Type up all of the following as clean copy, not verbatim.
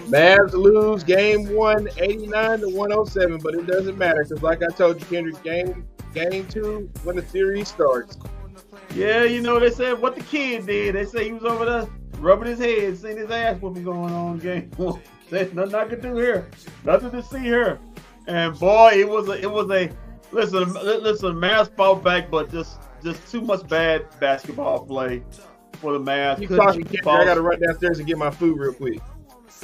Mavs lose game 1, 89-107, but it doesn't matter because, like I told you, Kendrick, game 2 when the series starts. Yeah, you know, they said what the kid did. They say he was over there rubbing his head, seeing his ass whooping going on in game 1. There's nothing I could do here. Nothing to see here. And boy, it was a listen, Mavs fought back, but just too much bad basketball play for the Mavs. I gotta run downstairs and get my food real quick.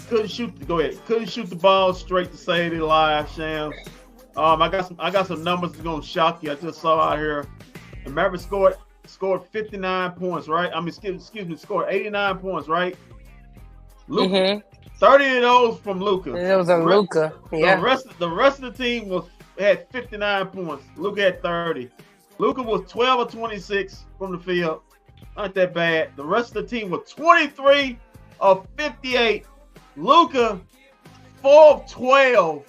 Couldn't shoot the ball straight to save their lives, Sham. I got some numbers that's gonna shock you. I just saw out here. The Mavericks scored 59 points, right? I mean, excuse me, scored 89 points, right? Luka, 30 of those from Luka. It was a Luka. Yeah. The rest of the team had 59 points. Luka had 30. Luka was 12 of 26 from the field. Not that bad. The rest of the team was 23 of 58. Luka, 4 of 12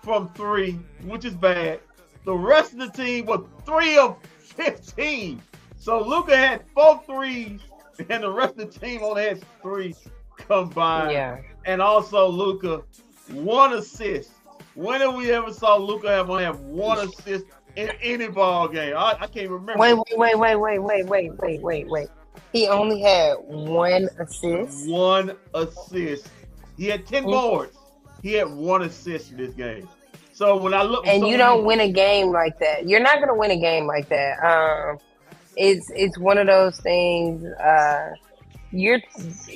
from 3, which is bad. The rest of the team was 3 of 15. So Luka had 4 threes, and the rest of the team only has 3 combined. Yeah. And also Luka, 1 assist. When have we ever saw Luka only have 1 assist in any ball game? I can't remember. Wait. He only had 1 assist. 1 assist. He had 10 boards. He had 1 assist in this game. So when I look, and you don't win a game like that. You're not gonna win a game like that. It's one of those things.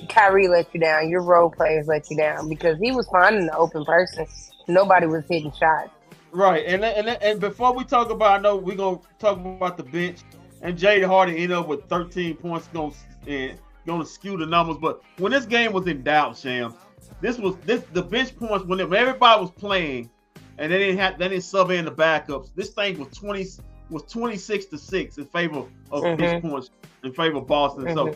Kyrie let you down. Your role players let you down because he was finding the open person. Nobody was hitting shots. Right, and before we talk about, I know we're gonna talk about the bench. And Jaden Hardy ended up with 13 points, going to skew the numbers. But when this game was in doubt, Sham, the bench points when everybody was playing, and they didn't sub in the backups. This thing was 26-6 in favor of bench points in favor of Boston. So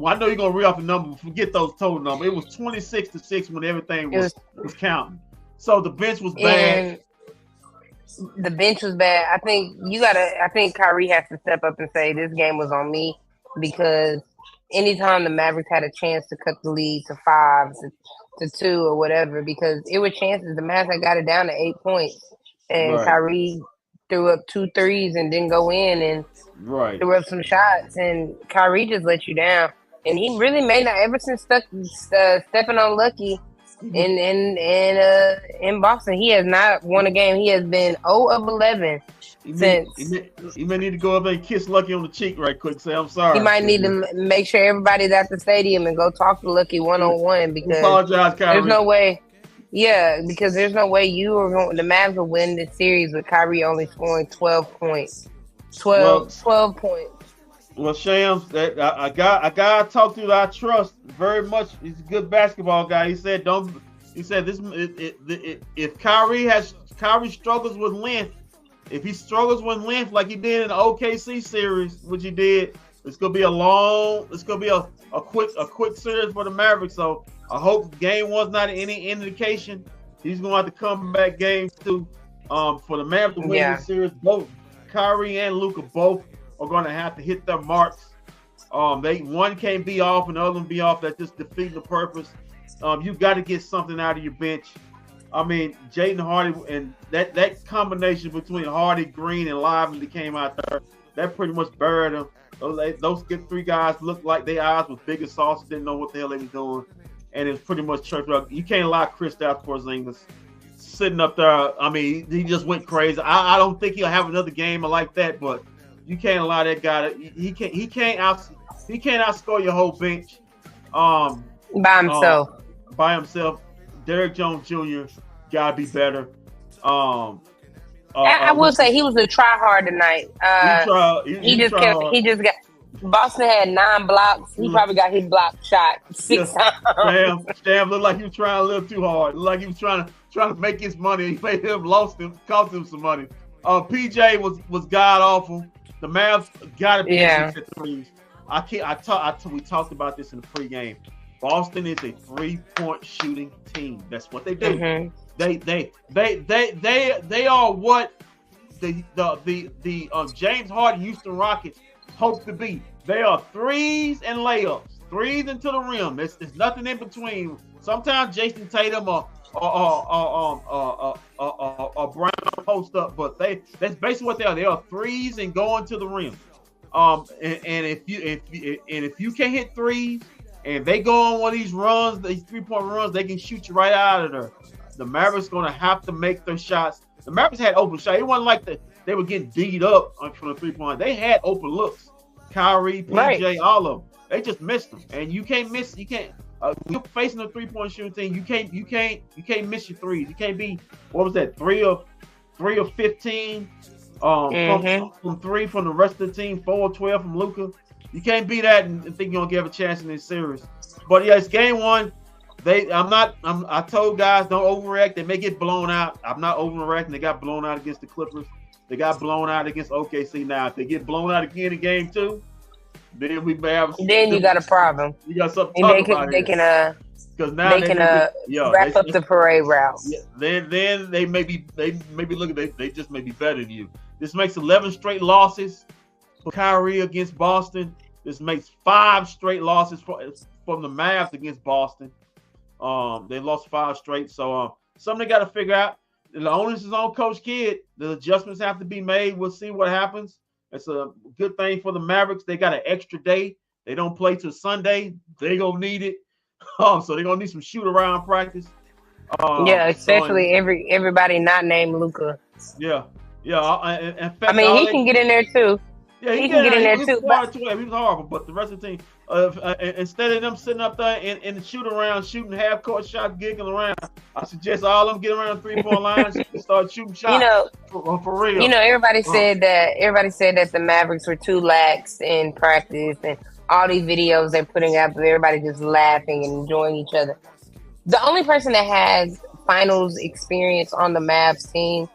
I know you're gonna read off the number, but forget those total numbers. It was 26-6 when everything was counting. So the bench was bad. The bench was bad. I think Kyrie has to step up and say this game was on me because anytime the Mavericks had a chance to cut the lead to 5 to 2 or whatever, because it were chances. The Mavs had got it down to 8 points, and Kyrie threw up 2 threes and didn't go in, and threw up some shots, and Kyrie just let you down. And he really may not ever since stepping on Lucky. In Boston, he has not won a game. He has been 0 of 11 since. He may need to go up there and kiss Lucky on the cheek right quick. Say I'm sorry. He might need to make sure everybody's at the stadium and go talk to Lucky 1-on-1 because apologize, Kyrie. There's no way. Yeah, because there's no way the Mavs will win this series with Kyrie only scoring 12 points. 12 points. Well, Shams, I gotta talk to you that I trust very much. He's a good basketball guy. He said if Kyrie struggles with length, if he struggles with length like he did in the OKC series, which he did, it's gonna be a quick series for the Mavericks. So I hope game 1's not any indication. He's gonna have to come back game 2 for the Mavericks to win this series. Both Kyrie and Luka both are going to have to hit their marks. One can't be off and the other one be off. That's just defeating the purpose. You got to get something out of your bench. I mean, Jaden Hardy and that combination between Hardy, Green, and Lively that came out there, that pretty much buried them. Those 3 guys looked like their eyes was big as sauce, didn't know what the hell they was doing, and it's pretty much church up. You can't allow Kristaps Porzingis sitting up there. I mean, he just went crazy. I don't think he'll have another game like that, but you can't allow that guy to. He can't outscore your whole bench. By himself. Derrick Jones Jr. gotta be better. I will say he was a try hard tonight. He just got. Boston had 9 blocks. He probably got his block shot 6 times. Stam looked like he was trying a little too hard. Looked like he was trying to make his money. He made him cost him some money. PJ was god awful. The Mavs gotta be at threes. We talked about this in the pregame. Boston is a 3-point shooting team. That's what they do. Mm-hmm. They are what the James Harden Houston Rockets hope to be. They are threes and layups. threes into the rim. There's nothing in between. Sometimes Jason Tatum or Brown post up, but that's basically what they are. They are threes and going to the rim. And if you can't hit threes and they go on one of these runs, these 3-point runs, they can shoot you right out of there. The Mavericks gonna have to make their shots. The Mavericks had open shots. It wasn't like they were getting D'd up from the 3-point. They had open looks. Kyrie, PJ, all of them. They just missed them. And you can't miss. You can't. You're facing a 3-point shooting team. You can't miss your threes. You can't be, what was that, 3 of 15 from 3 from the rest of the team, 4 of 12 from Luka. You can't be that and think you're gonna give a chance in this series. But yeah, it's game 1. I told guys don't overreact. They may get blown out. I'm not overreacting. They got blown out against the Clippers. They got blown out against OKC. Now, if they get blown out again in game 2, then we may have. Then you got a problem. You got something. They can because now they can wrap up the parade route. Yeah, then they may be looking. They just may be better than you. This makes 11 straight losses for Kyrie against Boston. This makes 5 straight losses from the Mavs against Boston. They lost 5 straight. So something they got to figure out. The onus is on Coach Kidd. The adjustments have to be made. We'll see what happens. It's a good thing for the Mavericks. They got an extra day. They don't play till Sunday. They gonna need it. So they're gonna need some shoot around practice. Especially everybody not named Luka. Yeah. In fact, I mean, he can get in there too. Yeah, he can get in there too. He was horrible, but the rest of the team, instead of them sitting up there in the shoot around, shooting half court shots, giggling around, I suggest all of them get around the 3-point lines and start shooting shots. For real. Everybody said that the Mavericks were too lax in practice, and all these videos they're putting out, everybody just laughing and enjoying each other. The only person that has finals experience on the Mavs team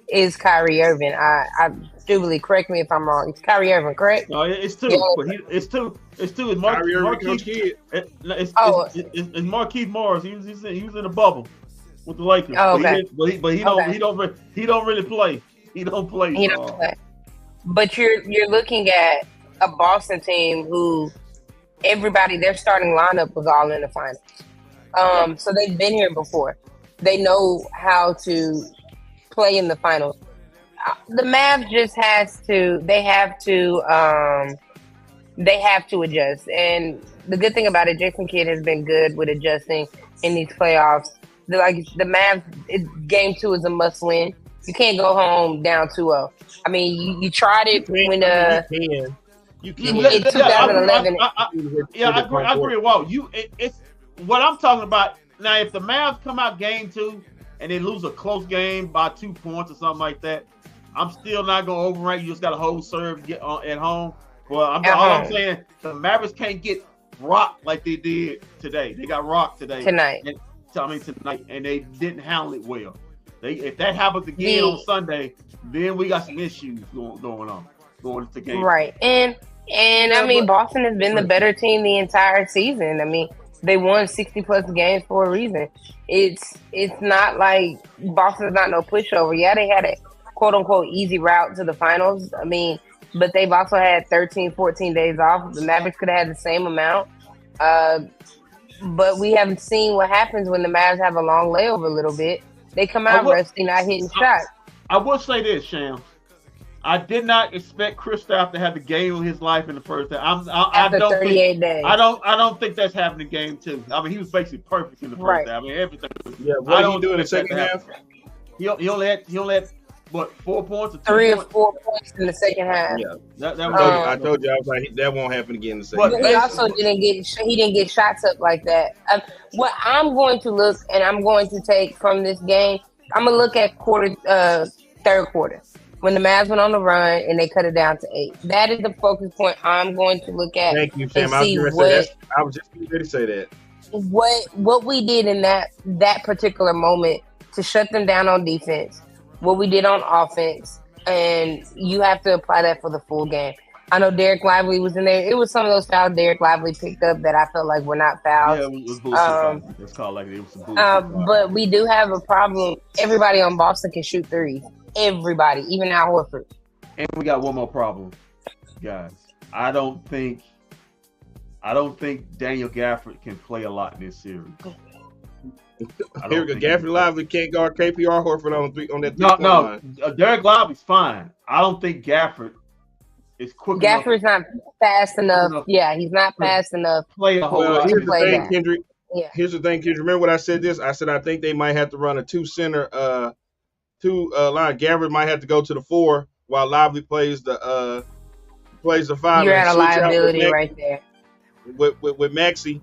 is Kyrie Irving. I do believe, correct me if I'm wrong. It's Kyrie Irving, correct? No, it's 2. But it's 2. It's Marquise. It's Marquise Morris. He was in the bubble with the Lakers. Oh, okay. But he don't really play. He don't play. He don't play. But you're looking at a Boston team who their starting lineup was all in the finals. So they've been here before. They know how to play in the finals. The Mavs just they have to adjust. And the good thing about it, Jason Kidd has been good with adjusting in these playoffs. The Mavs, game 2 is a must win. You can't go home down 2-0. I mean, you tried it when you can. In 2011. I agree. Wow, it's what I'm talking about. Now, if the Mavs come out game 2 and they lose a close game by 2 points or something like that, I'm still not going to overrank. You just got to hold serve at home. Well, all I'm saying, the Mavericks can't get rocked like they did today. They got rocked tonight, and they didn't handle it well. If that happens again on Sunday, then we got some issues going on going into the game. Right, and I mean, Boston has been the better team the entire season. I mean, they won 60+ games for a reason. It's not like Boston's not no pushover. Yeah, they had a quote-unquote easy route to the finals. I mean, but they've also had 13, 14 days off. The Mavericks could have had the same amount. But we haven't seen what happens when the Mavs have a long layover a little bit. They come out rusty, not hitting shots. I will say this, Shams. I did not expect Kristaps to have the game of his life in the first half. After 38 days. I don't think that's happening in game 2. I mean, he was basically perfect in the first half. I mean, everything. Yeah, what did he do in the second half? He only had what, 4 points or 2 3 points? or 4 points in the second half. Yeah, I told you I was like, that won't happen again in the second half. He also didn't get shots up like that. What I'm going to look and I'm going to take from this game, I'm gonna look at third quarter when the Mavs went on the run and they cut it down to 8. That is the focus point I'm going to look at. Thank you, Sam. I was just going to say that. What we did in that particular moment to shut them down on defense, what we did on offense, and you have to apply that for the full game. I know Derek Lively was in there. It was some of those fouls Derek Lively picked up that I felt like were not fouls. Yeah, it was bullshit. It's called like it was some bullshit. But we do have a problem. Everybody on Boston can shoot threes. Everybody, even Al Horford. And we got one more problem, guys. I don't think I don't think Daniel Gafford can play a lot in this series. Here we go. Gafford Lively can't guard KPR Horford on that 3-point line. Derek Lively's fine. I don't think Gafford is quick enough. Gafford's not fast enough. Yeah, he's not fast enough. Play a whole lot. Here's the thing, Kendrick. Yeah. Here's the thing, Kendrick. Remember what I said this? I said I think they might have to run a two line. Gafford might have to go to the 4 while Lively plays the 5. You're at a liability right there. With Maxey.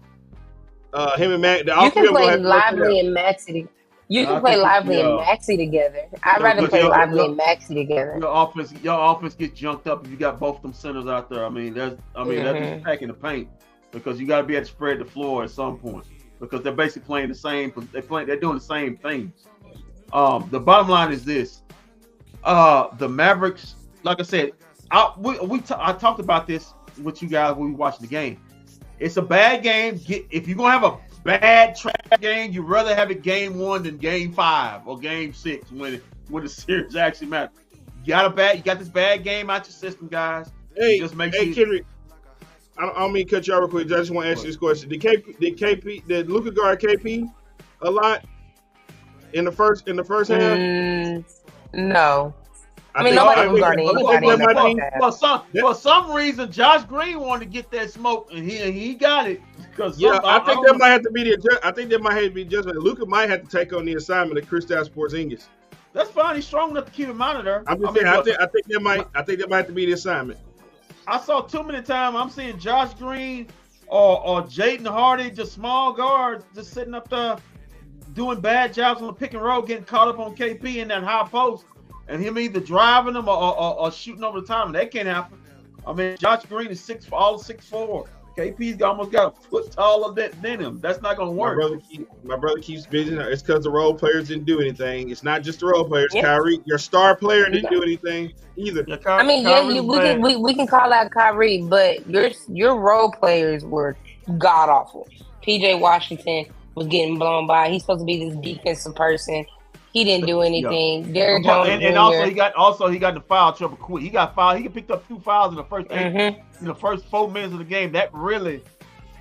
Him and Max. You can play Lively and Maxey. You can play Lively and Maxey together. I'd rather play Lively and Maxey together. Your offense gets junked up if you got both them centers out there. I mean, that's just packing the paint because you got to be able to spread the floor at some point because they're basically playing the same. They're doing the same things. The bottom line is this: the Mavericks, like I said, I talked about this with you guys when we watched the game. It's a bad game. If you're gonna have a bad trash game, you'd rather have it game 1 than game 5 or game 6 when the series actually matters. You got this bad game out your system, guys. Hey, Kendrick, I don't mean to cut you off real quick. I just want to ask you this question: Did Luka guard KP a lot in the first half? No. I mean, nobody was guarding anybody. For some reason, Josh Green wanted to get that smoke, and he got it. I think that might have to be the adjustment. Luka might have to take on the assignment of Kristaps Porzingis. That's fine. He's strong enough to keep him out of there. I'm just saying. I think that might have to be the assignment. I saw too many times. I'm seeing Josh Green or Jaden Hardy, just small guards, just sitting up there doing bad jobs on the pick and roll, getting caught up on KP in that high post. And him either driving them or shooting over the time. That can't happen. I mean, Josh Green is 6'4". KP's almost got a foot taller than him. That's not going to work. My brother keeps visiting. It's because the role players didn't do anything. It's not just the role players. Yeah. Kyrie, your star player, didn't do anything either. Yeah, we can call out Kyrie, but your role players were god awful. PJ Washington was getting blown by. He's supposed to be this defensive person. He didn't do anything. Derek Jones and also he got the foul trouble quick. He got fouled. He picked up 2 fouls in the first in the first 4 minutes of the game. That really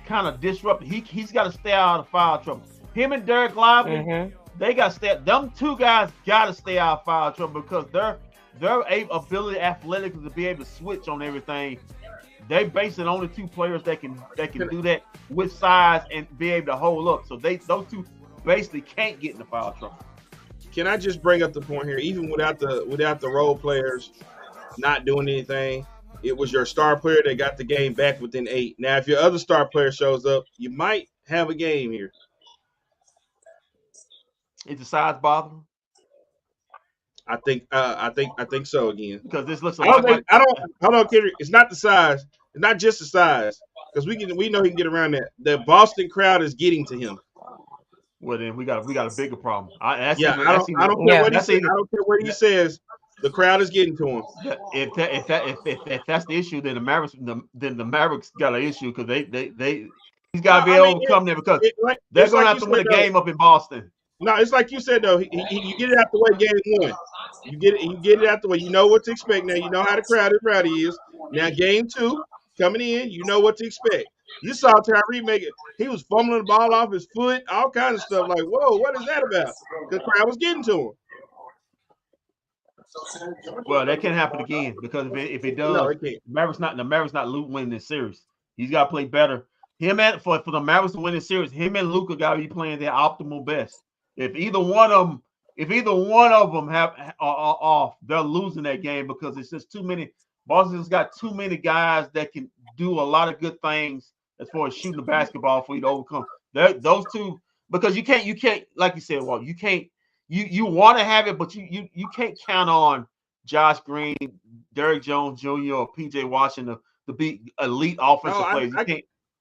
kind of disrupted. He's got to stay out of foul trouble. Him and Derek Lively, they got to stay. Them 2 guys got to stay out of foul trouble because their ability athletically to be able to switch on everything. They basically only 2 players that can do that with size and be able to hold up. So those 2 basically can't get in the foul trouble. Can I just bring up the point here? Even without the role players not doing anything, it was your star player that got the game back within 8. Now, if your other star player shows up, you might have a game here. Is the size bother? I think so again. Because this looks like I don't care. It's not the size. It's not just the size. Because we know he can get around that. The Boston crowd is getting to him. Well, then we got a bigger problem. I don't care what he says. I don't care what he says. The crowd is getting to him. If that's the issue, then the Mavericks got an issue because he's got to be able to come there because they're going to have to win a game up in Boston. No, it's like you said though. You get it out the way. Game 1, you get it out the way. You know what to expect now. You know how the crowd is rowdy is. Now game 2 coming in, you know what to expect. You saw Tyree make it. He was fumbling the ball off his foot, all kinds of stuff. Like, whoa, what is that about? The crowd was getting to him. Well, that can't happen again because if it does, no, it can't. The Mavericks not winning this series. He's got to play better. For the Mavericks to win this series, him and Luka got to be playing their optimal best. If either one of them are off, they're losing that game because it's just too many. Boston's got too many guys that can do a lot of good things as far as shooting the basketball for you to overcome. Those 2, because you can't, like you said, Walt, you can't, you want to have it, but you can't count on Josh Green, Derek Jones Jr., or PJ Washington to be elite offensive players.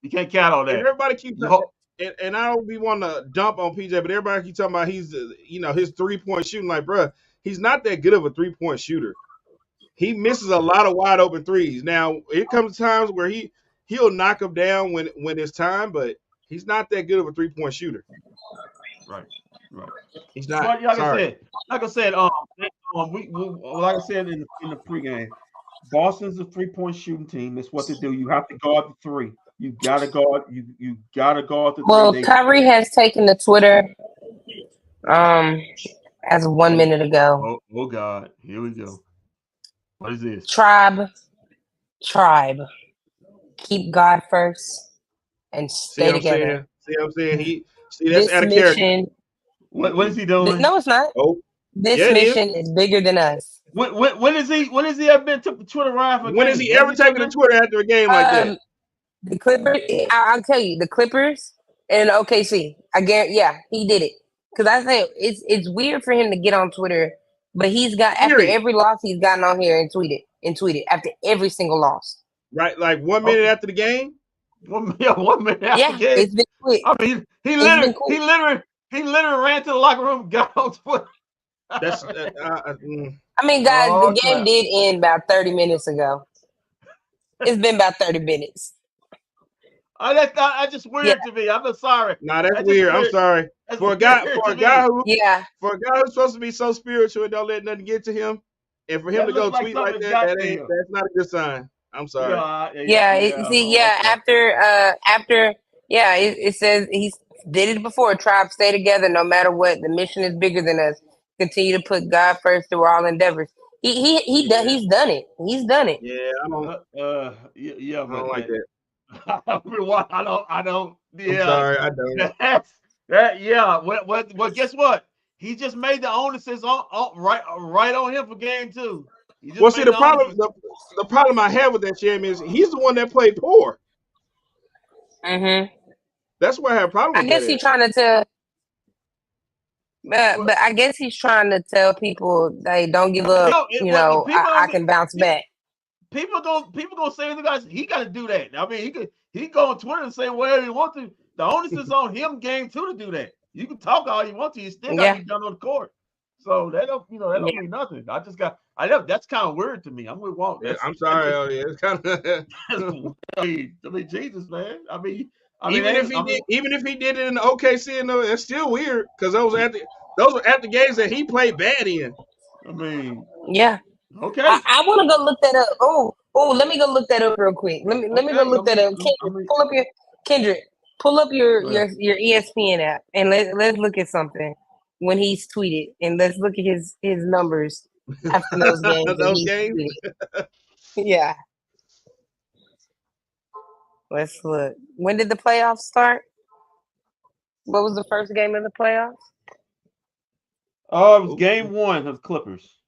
You can't count on that. Everybody keeps and I don't be wanting to dump on PJ, but everybody keeps talking about he's his 3-point shooting. Like, bruh, he's not that good of a 3-point shooter. He misses a lot of wide open threes. Now, it comes times where he'll knock them down when it's time, but he's not that good of a 3-point shooter. Right. He's not. Like I said, like I said in the pregame, Boston's a 3-point shooting team. That's what they do. You have to guard the three. You gotta guard. You gotta guard the Well, three. Kyrie has taken to Twitter as of 1 minute ago. Oh God, here we go. What is this? Tribe, keep God first and stay together. See what I'm saying? That's This out of character. mission. What is he doing? No, it's not. Oh, This yeah, it mission is bigger than us. When is he ever been took the Twitter ride for? When has he ever taken to Twitter after a game like that? The Clippers. I'll tell you, the Clippers and OKC. I guarantee. Yeah, he did it. Because I think it's weird for him to get on Twitter, but he's got after every loss he's gotten on here and tweeted after every single loss. Right, like 1 minute after the game. 1 minute after the game. It's been quick. I mean, he literally ran to the locker room, got on Twitter. That's. I mean, guys, the game did end about 30 minutes ago. It's been about 30 minutes. That's just weird to me. I'm sorry. Nah, that's weird. I'm sorry. For a guy who's supposed to be so spiritual and don't let nothing get to him, and for him to go tweet like that, that's not a good sign. I'm sorry. It says he did it before. Tribe, stay together no matter what. The mission is bigger than us. Continue to put God first through all endeavors. He's done it. He's done it. Yeah, I don't. I don't like that. I don't. Yeah. I'm sorry, I don't. Well, guess what? He just made the onuses right on him for game 2. Well, see, the problem I have with that, Sham, is he's the one that played poor. Mm-hmm. That's why I have a problem with I guess he's trying to tell. But I guess he's trying to tell people they don't give up. I can bounce back. People gonna say to guys, he got to do that. I mean, he go on Twitter and say whatever he wants to. The onus is on him game 2 to do that. You can talk all you want to, you still got to be done on the court. So that don't mean nothing. That's kind of weird to me. I'm with Walt. I'm sorry. It's kind of. I mean, Jesus, man. Even if he did it in the OKC, it's still weird because those were at the games that he played bad in. I mean, yeah. Okay. I want to go look that up. Oh, let me go look that up real quick. Let me go look that up. Kendrick, pull up your ESPN app and let's look at something when he's tweeted and let's look at his numbers after those games. Those games. Yeah. Let's look. When did the playoffs start? What was the first game of the playoffs? It was game 1 of the Clippers.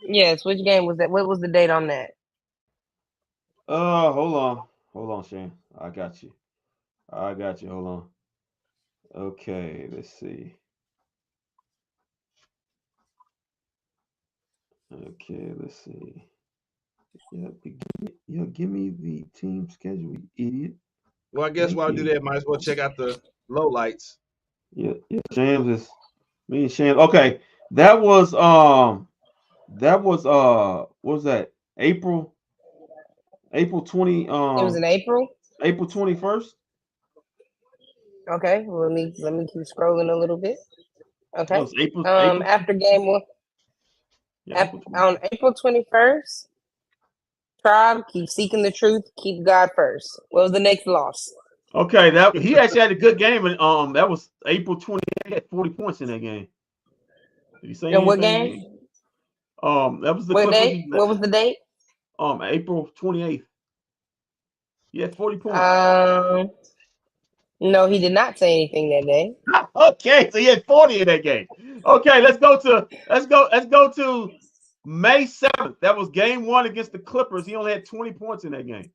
Yes, which game was that? What was the date on that? Hold on, Shane. I got you. Hold on. Okay, let's see. Yeah, give me the team schedule, you idiot. Well, I guess while I do that, might as well check out the low lights. Yeah, Shams is me and Shams. Okay, that was what was that? April 20. It was in April. April 21st. Okay, well, let me keep scrolling a little bit. Okay. No, April, after game 1. Yeah, on April 21st, Tribe, keep seeking the truth, keep God first. What was the next loss? Okay, he actually had a good game, and that was April 28th. He had 40 points in that game. Did you say in what game? That was the what day? What was the date? April 28th. He had 40 points. No, he did not say anything that day. Okay, so he had 40 in that game. Okay, let's go to May 7th. That was game 1 against the Clippers. He only had 20 points in that game.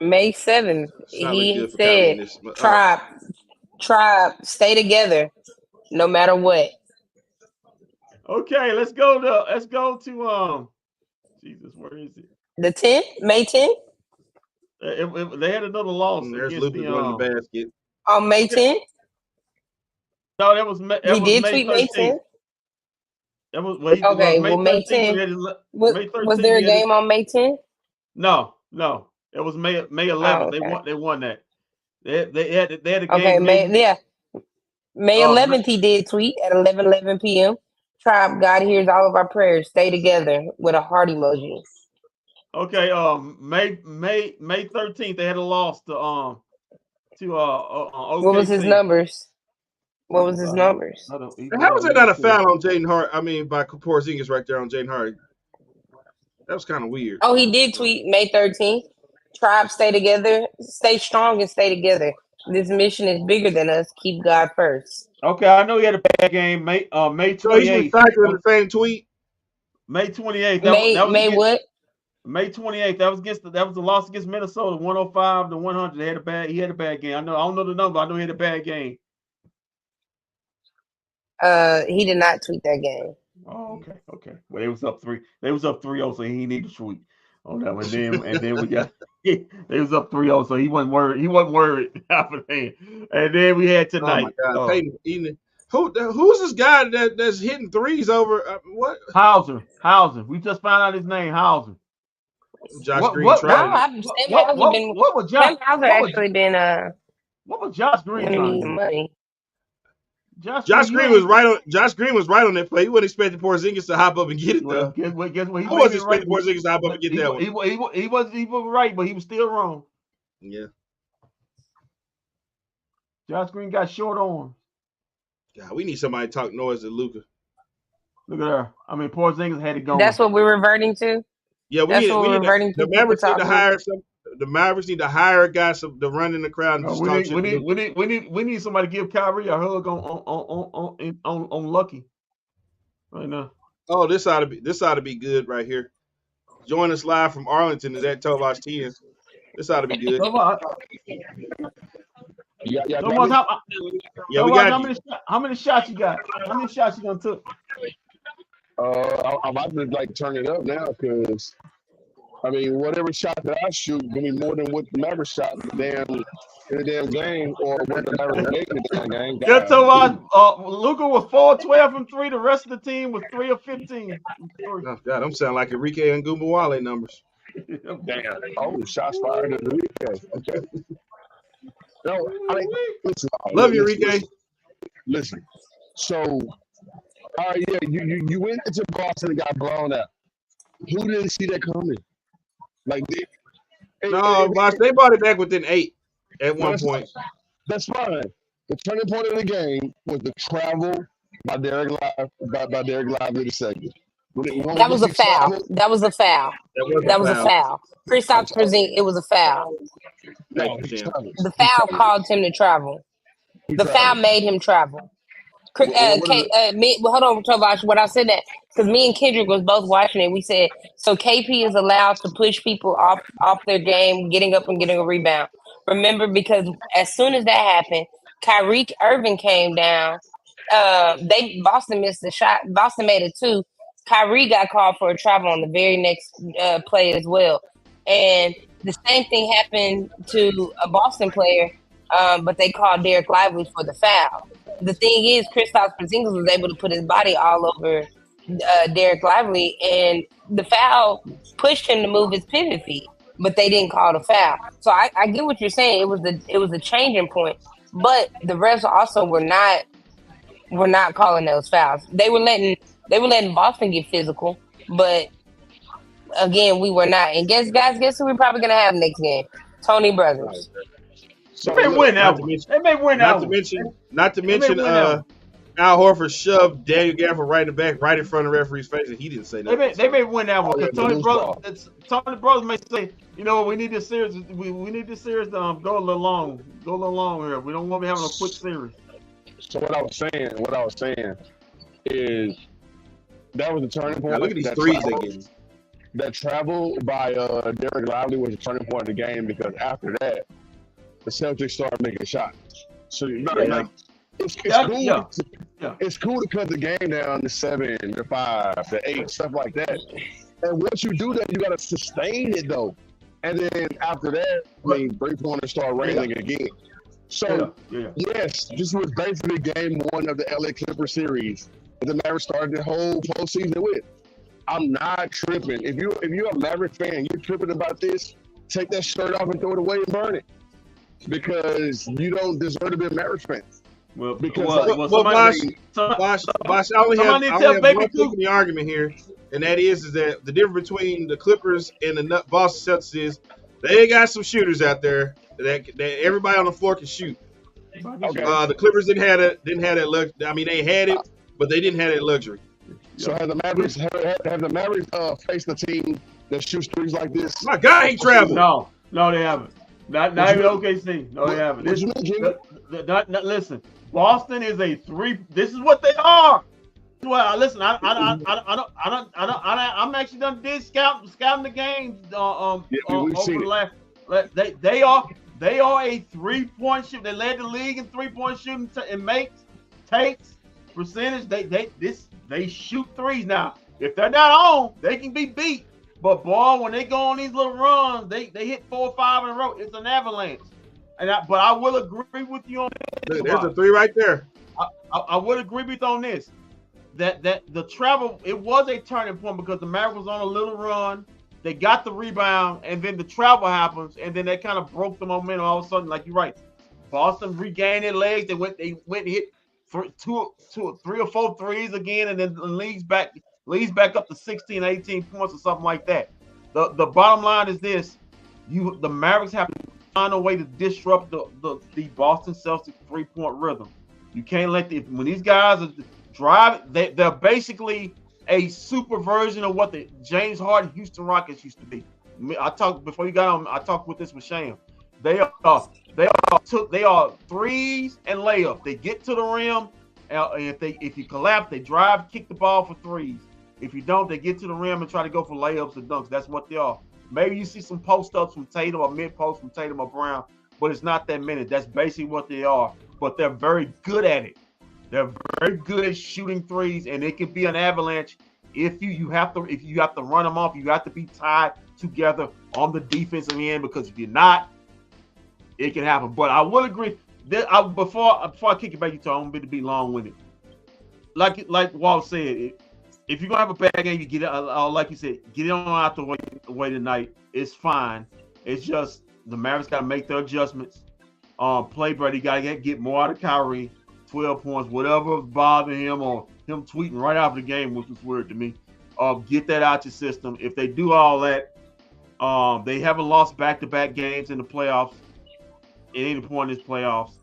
May 7th, he said, Tribe, stay together no matter what. Okay, let's go to Jesus, where is it? The 10th, May 10th. They had another loss. There's Lucas going to the basket. On May 10th? No, that was May. He did tweet May 10th. That was May 10th. Was there a game on May 10th? No. It was May 11th. Okay. They won that. They had a game. Okay, May 11th he did tweet at 11:11 p.m. Tribe, God hears all of our prayers. Stay together with a heart emoji. Okay, May 13th, they had a loss to What was his OKC. numbers? What was his numbers? How was that not a foul on Jaden Hart? I mean, by Porzingis right there on Jaden Hart. That was kind of weird. Oh, he did tweet May 13th. Tribe, stay together, stay strong, and stay together. This mission is bigger than us. Keep God first. Okay, I know he had a bad game. May 28th. So he's recycling the same tweet. May 28th. May what? May 28th. That was the loss against Minnesota, 105-100. He had a bad game. I don't know the number. I know he had a bad game. He did not tweet that game. Oh, okay. Well, they was up 3-0, so he needed to tweet on that one. And then we got they was up 3-0, so he wasn't worried after that. And then we had tonight. Oh my God, Peyton, who's this guy that's hitting threes over what? Hauser. We just found out his name, Hauser. Josh Green. What was Josh? Hauser actually been What was Josh Green trying to do? Money. Josh Green was right on that play. He wasn't expecting Porzingis to hop up and get it though. Guess what? I wasn't expecting Porzingis to hop up and get that one. He was right, but he was still wrong. Yeah. Josh Green got short arms. God, we need somebody to talk noise to Luka. Look at her. I mean, Porzingis had it going. That's what we're reverting to. Yeah, the Mavericks need to hire some. The Mavericks need to hire a guy to run in the crowd. And we need somebody to give Kyrie a hug on Lucky right now. Oh, this ought to be good right here. Join us live from Arlington is at Tovash 10. This ought to be good. How many shots you got? How many shots you gonna take? I'm about to turn it up now because I mean whatever shot that I shoot gonna be more than what the Mavericks shot in the damn game or what the Mavericks made in the damn game. Yeah, Luka was 4-12 from 3. The rest of the team was 3 of 15. Oh God, I'm sounding like Enrique and Ngumbawale numbers. Damn. Oh, shots fired at Enrique. Okay. No, I mean, listen. Love you, Enrique. Listen. So, all right, yeah, you went into Boston and got blown out. Who didn't see that coming? Boss, they brought it back within 8 at one point. That's fine. The turning point of the game was the travel by Derek Lively II. That was a foul. That was a foul. Kristaps Porzingis, it was a foul. No, the foul caused him to travel. The foul made him travel. Hold on, Tovash. What I said that because me and Kendrick was both watching it. We said so. KP is allowed to push people off their game, getting up and getting a rebound. Remember, because as soon as that happened, Kyrie Irving came down. Boston missed the shot. Boston made it 2. Kyrie got called for a travel on the very next play as well. And the same thing happened to a Boston player, but they called Derek Lively for the foul. The thing is, Kristaps Porzingis was able to put his body all over Derek Lively, and the foul pushed him to move his pivot feet, but they didn't call the foul. So I get what you're saying. It was a changing point, but the refs also were not calling those fouls. They were letting Boston get physical, but again, we were not. And guess who we're probably gonna have next game? Tony Brothers. So they may win that one. They may win that one. Not to mention, Al Horford shoved Daniel Gafford right in the back, right in front of the referee's face, and he didn't say nothing. They may win that one because Tony Brothers may say, you know what, we need this series. We need this series to go a little long here. We don't want to be having a quick series. So what I was saying is that was the turning point. Now look at these threes again. That travel by Derek Lively was the turning point of the game because after that, the Celtics started making shots. So it's cool. It's cool to cut the game down to 7, to 5, to 8, stuff like that. And once you do that, you got to sustain it though. And then after that, I mean, 3-pointers start raining again. So yes, this was basically game 1 of the LA Clippers series that the Mavericks started the whole postseason with. I'm not tripping. If you're a Maverick fan, you're tripping about this, take that shirt off and throw it away and burn it. Because you don't deserve to be a Mavericks fan. Well, Because Bosh, I only have one pick in the argument here, and that is that the difference between the Clippers and the Boston Celtics is they got some shooters out there that everybody on the floor can shoot. Okay. The Clippers didn't have that luxury. I mean, they had it, but they didn't have that luxury. So have the Mavericks faced a team that shoots threes like this? My God, he traveled. No, they haven't. Not even OKC. No, they haven't. Listen, Boston is a three. This is what they are. Well, listen, I'm actually done scouting the games over the last. They are a 3-point shoot. They led the league in 3-point shooting and takes percentage. They shoot threes now. If they're not on, they can be beat. But boy, when they go on these little runs, they hit 4 or 5 in a row. It's an avalanche. But I will agree with you on this. There's a 3 right there. I would agree with you on this. That the travel, it was a turning point because the Mavericks was on a little run. They got the rebound, and then the travel happens, and then they kind of broke the momentum. All of a sudden, like you're right, Boston regained their legs. They went and hit 3 or 4 threes again, and then the leads back up to 16, 18 points or something like that. The bottom line is this: the Mavericks have to find a way to disrupt the Boston Celtics 3-point rhythm. You can't let when these guys are driving. They're basically a super version of what the James Harden Houston Rockets used to be. I talked before you got on. I talked with this with Sham. They are threes and layups. They get to the rim, and if you collapse, they drive, kick the ball for threes. If you don't, they get to the rim and try to go for layups and dunks. That's what they are. Maybe you see some post-ups from Tatum or mid-post from Tatum or Brown, but it's not that many. That's basically what they are. But they're very good at it. They're very good at shooting threes, and it can be an avalanche if you have to run them off. You have to be tied together on the defensive end, because if you're not, it can happen. But I will agree that before I kick it back, you talk, I'm going to be long-winded. Like Walt said, if you're gonna have a bad game, you get it. Like you said, get it on out the way tonight. It's fine. It's just the Mavericks got to make their adjustments. Play Brady got to get more out of Kyrie. 12 points, whatever bothering him, or him tweeting right after the game, which was weird to me. Get that out your system. If they do all that, they haven't lost back-to-back games in the playoffs at any point in this playoffs.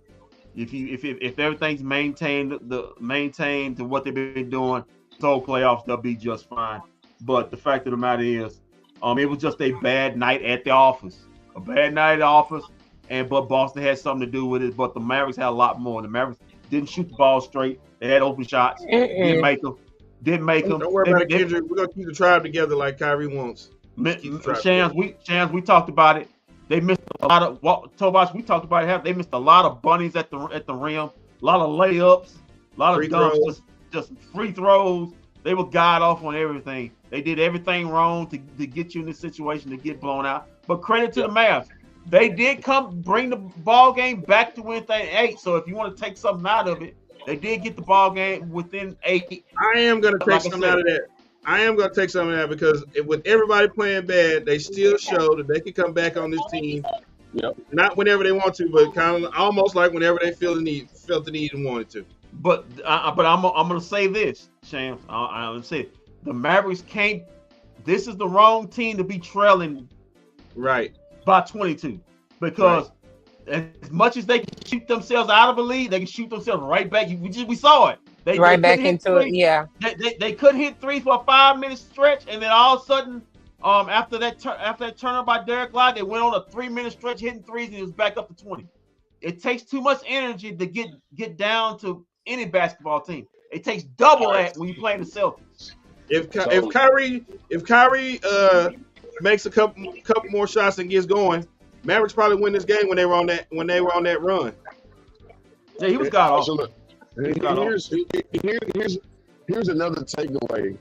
If everything's maintained to what they've been doing, so playoffs, they'll be just fine. But the fact of the matter is, it was just a bad night at the office. But Boston had something to do with it. But the Mavericks had a lot more. The Mavericks didn't shoot the ball straight. They had open shots. Didn't make them. Don't worry about it, Kendrick. We're gonna keep the tribe together like Kyrie wants. Shams, we talked about it. They missed a lot of Tobias. We talked about it. They missed a lot of bunnies at the rim. A lot of layups. A lot of dunks. Just free throws. They were god off on everything. They did everything wrong to get you in this situation to get blown out. But credit to the Mavs. They did bring the ball game back to within 8. So if you want to take something out of it, they did get the ball game within 8. I am going to take something out of that. Because with everybody playing bad, they still show that they can come back on this team. Yep. Not whenever they want to, but kind of almost like whenever they felt the need and wanted to. But I'm going to say this, Shams. I'm going to say it. The Mavericks can't. This is the wrong team to be trailing. Right. By 22, because as much as they can shoot themselves out of the lead, they can shoot themselves right back. We saw it. They back into it. Yeah. They couldn't hit threes for a 5-minute stretch, and then all of a sudden, after that turnover by Derek Lively, they went on a 3-minute stretch hitting threes, and it was back up to 20. It takes too much energy to get down to any basketball team. It takes double that when you play the Celtics. If Kyrie makes a couple more shots and gets going, Mavericks probably win this game when they were on that run. Yeah, he was god off. Here's another takeaway.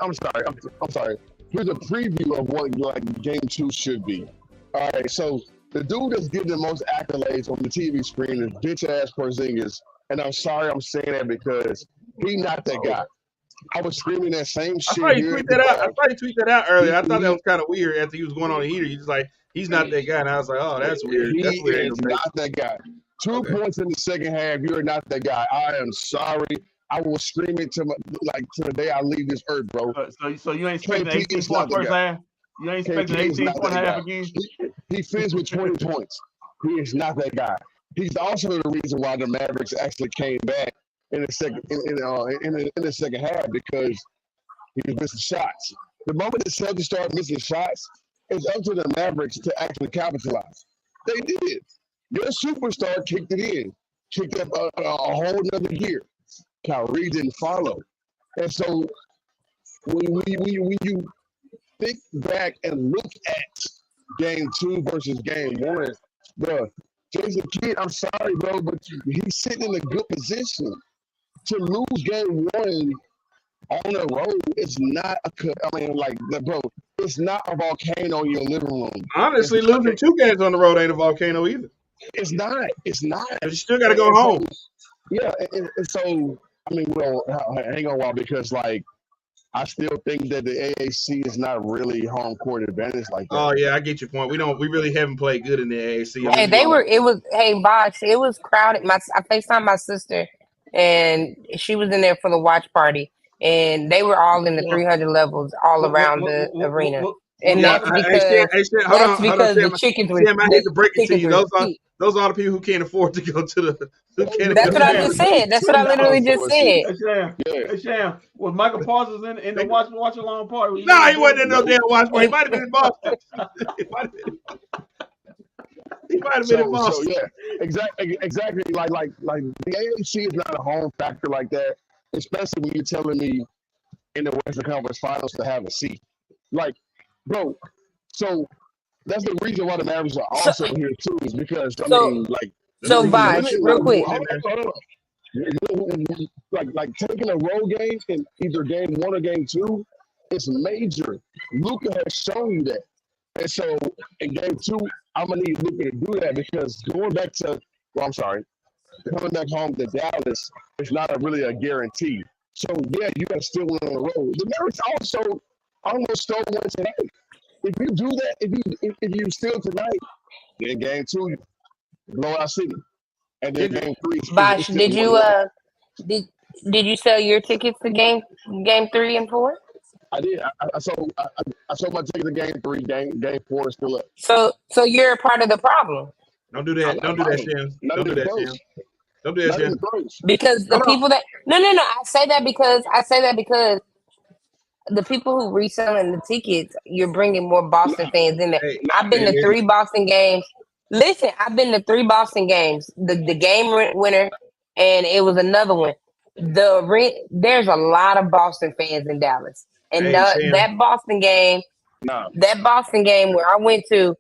I'm sorry. Here's a preview of what game 2 should be. All right, so the dude that's getting the most accolades on the TV screen is bitch ass Porzingis, and I'm sorry I'm saying that because he's not that guy. I was screaming that same shit. I saw you tweet that out earlier. I thought that was kind of weird after he was going on the heater. He's like, he's not that guy. And I was like, oh, that's weird. That's weird. He's not that guy. 2 points in the second half. You're not that guy. I am sorry. I will scream it to the day I leave this earth, bro. So you ain't expecting 18 point first half? You ain't expecting 18 point half again? He finished with 20 points. He is not that guy. He's also the reason why the Mavericks actually came back in the second half because he was missing shots. The moment the Celtics started missing shots, it's up to the Mavericks to actually capitalize. They did. Your superstar kicked it in, kicked up a whole nother gear. Kyrie didn't follow. And so when you think back and look at game 2 versus game 1, bro, Jason Kidd, I'm sorry, bro, but he's sitting in a good position. To lose game 1 on the road, it's not bro, it's not a volcano in your living room. Honestly, losing 2 games on the road ain't a volcano either. It's not. But you still got to go home. Yeah, and so, I mean, well, hang on a while because, like, I still think that the AAC is not really home court advantage like that. Oh yeah, I get your point. We really haven't played good in the AAC. Hey, Bosh, it was crowded. I FaceTimed my sister, and she was in there for the watch party, and they were all in the 300 levels all around the arena. And that's because the chickens were. Sam, I hate to break it to you. Those are the people who can't afford to go to the. That's what I just said. That's what I literally just said. Hey, Sham, was Michael Parsons in the watch along party? No, he wasn't in no damn watch party. He might have been in Boston. He might have been in Boston. So, yeah, exactly. Like the AAC is not a home factor like that, especially when you're telling me in the Western Conference Finals to have a seat. Like, bro, so that's the reason why the Mavericks are also here too, is because So, Bosh, real quick. Like taking a road game in either game 1 or game 2, it's major. Luka has shown you that. And so in game 2, I'm going to need Luka to do that because coming back home to Dallas is not really a guarantee. So, yeah, you got to still win on the road. The Mavericks also almost stole one tonight. If you do that, if you steal tonight, then game 2, blowout city. And then game 3. Bosh, did you sell your tickets to game 3 and 4? I did. I sold my ticket to game 3. Game 4 is still up. So you're a part of the problem. Don't do that. Don't do that, Shem. Don't do that, Shem. Don't do that, Shem. Because the people that no. I say that because the people who reselling the tickets, you're bringing more Boston fans in there. I've been to 3 Boston games. Listen, I've been to 3 Boston games. The game winner, and it was another one. There's a lot of Boston fans in Dallas, and that Boston game where I went to,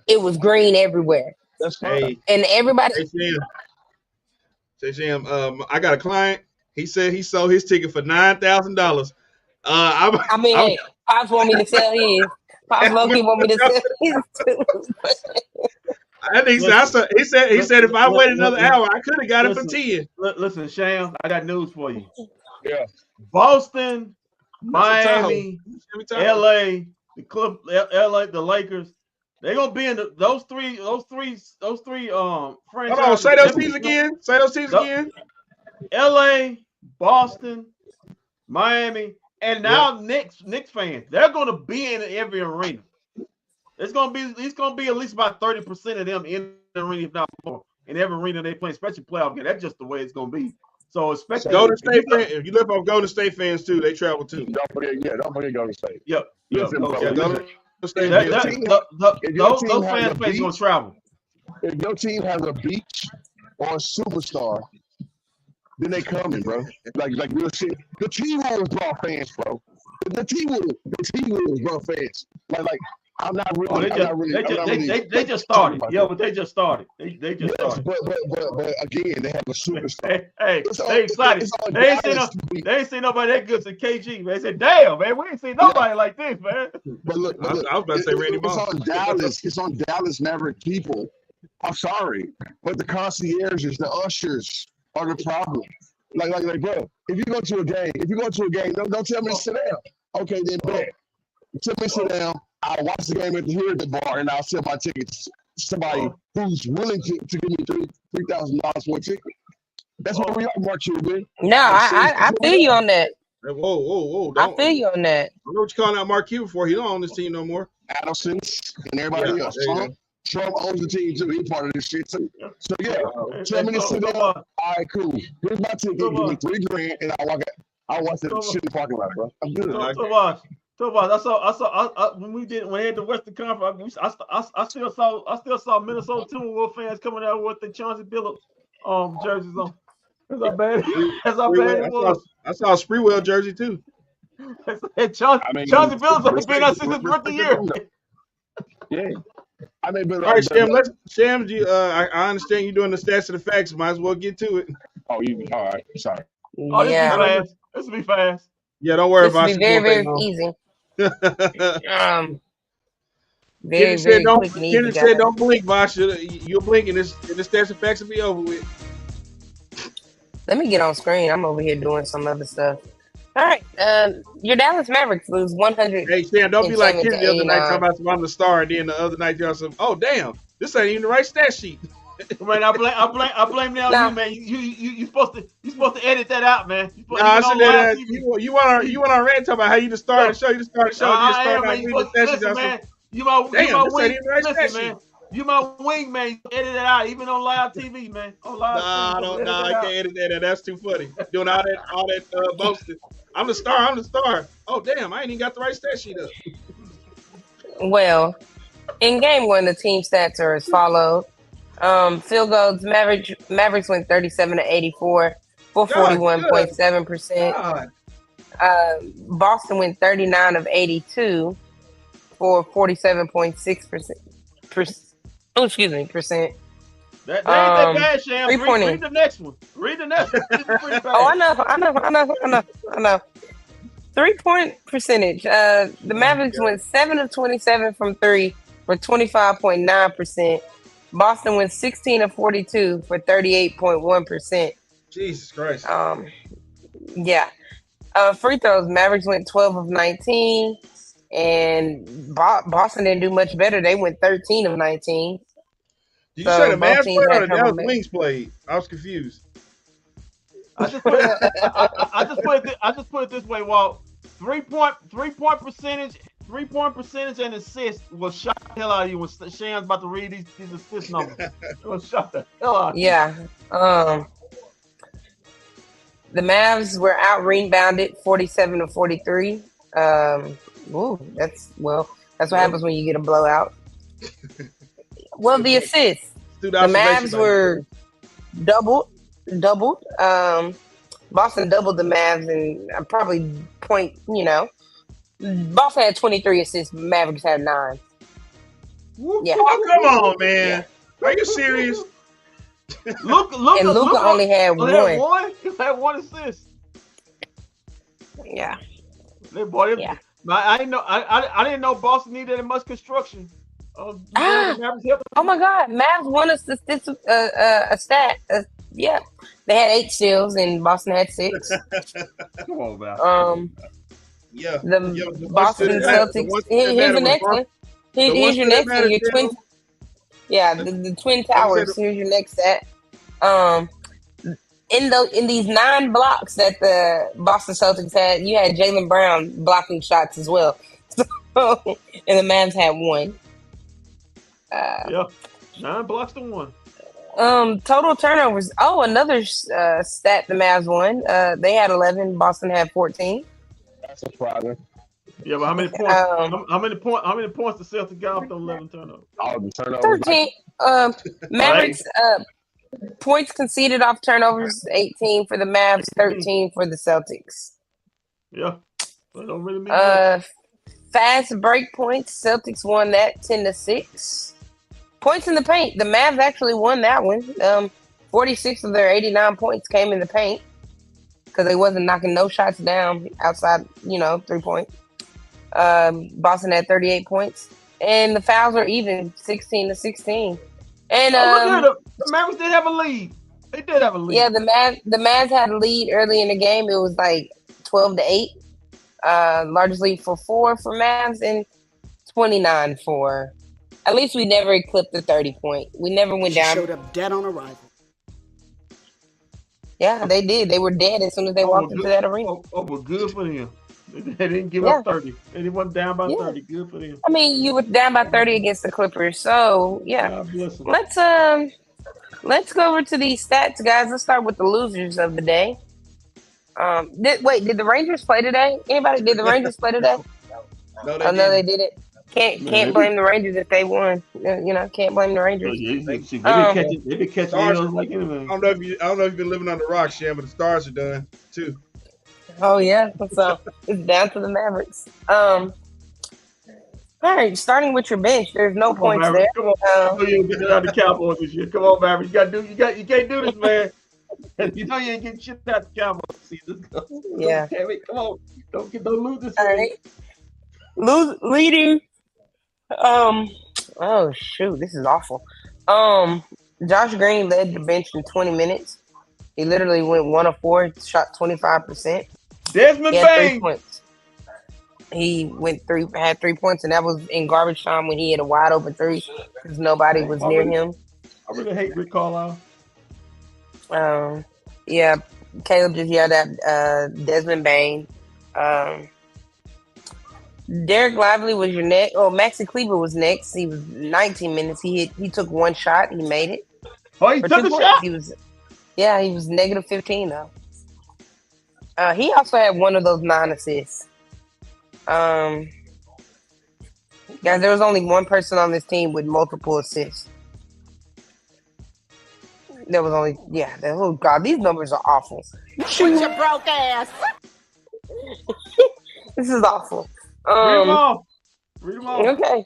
it was green everywhere. That's fine. And everybody. Say, Sam, I got a client. He said he sold his ticket for $9,000. Hey, Pops want me to sell his. Pops low-key want me to sell his too. I think so. He said if I wait another hour, I could have got it for 10. Listen, Sham, I got news for you. Yeah. Boston, Miami, LA, the Lakers. They're gonna be in those three franchises. Hold on, say those teams again. LA, Boston, Miami, and now Knicks fans. They're gonna be in every arena. It's gonna be at least about 30% of them in the arena, if not more, in every arena they play, especially playoff game. That's just the way it's gonna be. So especially Golden State fans. If you live off Golden State fans too, they travel too. Don't forget Golden State. Yep. Those fans gonna travel. If your team has a beach or a superstar, then they coming, bro. Like real shit. The T-Wolves brought fans, bro. The T-Wolves brought fans. Like I'm not really. They just started. Yeah, but they just started. They just started. But again, they have a superstar. Hey, they excited. They ain't seen nobody that good to KG. Man, they said, "Damn, man, we ain't seen nobody like this, man." But look, I was about to say Randy Moss. It's on Dallas. It's on Dallas Maverick people. I'm sorry, but the concierges, the ushers, are the problem. Like, bro, if you go to a game, don't tell me to sit down. Okay, then bet. Tell me to sit down. I'll watch the game here at the bar, and I'll sell my tickets somebody who's willing to give me $3,000 for a ticket. That's what we are, Mark Cuban. No, I feel you on that. Whoa! I feel you on that. I know what you're calling out Mark Cuban for. He don't own this team no more. Adelson's and everybody else. Trump owns the team too. He's part of this shit too. So yeah, 10 minutes to go. All right, cool. Here's my ticket. Give me $3,000, and I watch that shit in the parking lot, bro. I'm good. Tomas, I saw when we had the Western Conference. I still saw Minnesota Timberwolves fans coming out with the Chauncey Billups jerseys on. That's how bad it was. I saw a Spreewell jersey too. Chauncey Billups only been out since his rookie year. Yeah. All right, Sham, I understand you're doing the stats of the facts. Might as well get to it. Oh, all right. Sorry. Oh, this will be fast. Yeah, don't worry about it. This will be very easy. Kenny said, "Don't blink, Vosh. You'll blink, and the stats and facts will be over with." Let me get on screen. I'm over here doing some other stuff. All right, your Dallas Mavericks lose 100. Hey, Sam, don't be like Kenny the other night talking about I'm the star, and then the other night you're some. Oh, damn, this ain't even the right stat sheet. Man, I blame that on you, man. You supposed to edit that out, man. You want to rant talking about how you the star of the show. You the star of the show. Man, you my wing. Listen, man. You my wing, man. Edit it out, even on live TV, man. On live TV. I can't edit that. That's too funny. Doing all that boasting. I'm the star. Oh, damn, I ain't even got the right stat sheet up. Well, in game one, the team stats are as follows. Field goals, Mavericks went 37-84 for 41.7%. Boston went 39 of 82 for 47.6%. Percent. That ain't that bad, Sham. Read the next one. Oh, I know. 3-point percentage. The Mavericks went 7 of 27 from 3 for 25.9%. Boston went 16 of 42 for 38.1%. Jesus Christ. Yeah. Free throws, Mavericks went 12 of 19, and Boston didn't do much better. They went 13 of 19. Did you say the Mavs played or the Dallas Wings played? I was confused. I just put it this way, Walt. 3-point percentage and assists will shock the hell out of you when Sham's about to read these assist numbers. It will shock the hell out of you. Yeah. The Mavs were out rebounded 47 to 43. That's what happens when you get a blowout. Well, the assists. The Mavs were doubled. Boston doubled the Mavs and probably Boston had 23 assists. Mavericks had 9. Yeah. Oh, come on, man. Yeah. Are you serious? Luka only had one. He had one assist. Yeah. I didn't know Boston needed that much construction. Oh my God, Mavs won a stat. Yeah, they had 8 steals and Boston had 6. Come on, man. The Boston Celtics. Here's the next one. Here's your next one. Your twin. Yeah, the Twin Towers. Here's your next stat. In these 9 blocks that the Boston Celtics had, you had Jaylen Brown blocking shots as well. So, and the Mavs had 1. 9 blocks to 1. Total turnovers. Oh, another stat the Mavs won. They had 11. Boston had 14. That's surprising. Yeah, but how many points? How many points the Celtics got off the 11 turnovers? Oh, the turnovers. 13. Mavericks. Points conceded off turnovers, 18 for the Mavs, 13 for the Celtics. Yeah. That don't really mean much. Fast break points, Celtics won that 10-6. Points in the paint, the Mavs actually won that one. 46 of their 89 points came in the paint because they wasn't knocking no shots down outside, 3-point. Boston had 38 points. And the fouls were even, 16-16. And the Mavericks did have a lead. They did have a lead. Yeah, the Mavs had a lead early in the game. It was like 12-8. Largest lead for 4 for Mavs and 29 for At least we never eclipsed the 30-point. We never went down. Showed up dead on arrival. Yeah, they did. They were dead as soon as they walked into that arena. Oh, well, good for them. They didn't give up 30. They went down by 30. Good for them. I mean, you were down by 30 against the Clippers, so yeah. Let's go over to these stats, guys. Let's start with the losers of the day. Did the Rangers play today? Anybody? Did the Rangers play today? No, they didn't. Can't blame the Rangers if they won. Can't blame the Rangers. They be catching those like anything. I don't know if you've been living on the rocks, Shan, but the Stars are done too. Oh yeah, so it's down to the Mavericks. All right, starting with your bench. There's no points there. Come on, you ain't getting out the Cowboys this year. Come on, Mavericks. You can't do this, man. You know you ain't getting shit out the Cowboys season. Yeah. Come on. Don't lose this. All right. Leading. Oh shoot, this is awful. Josh Green led the bench in 20 minutes. He literally went 1 of 4, shot 25%. Desmond Bain. 3 points. He had 3 points, and that was in garbage time when he had a wide open 3 because nobody was near him. I really hate Rick Carlisle. Yeah, Caleb just yelled at Desmond Bain. Derek Lively was your next. Oh, Maxi Kleber was next. He was 19 minutes. He took 1 shot. He made it. Oh, he took a shot? He was negative 15 though. He also had one of those 9 assists. Guys, there was only one person on this team with multiple assists. There was only oh God, these numbers are awful. With your broke ass. This is awful. Read them off. Okay.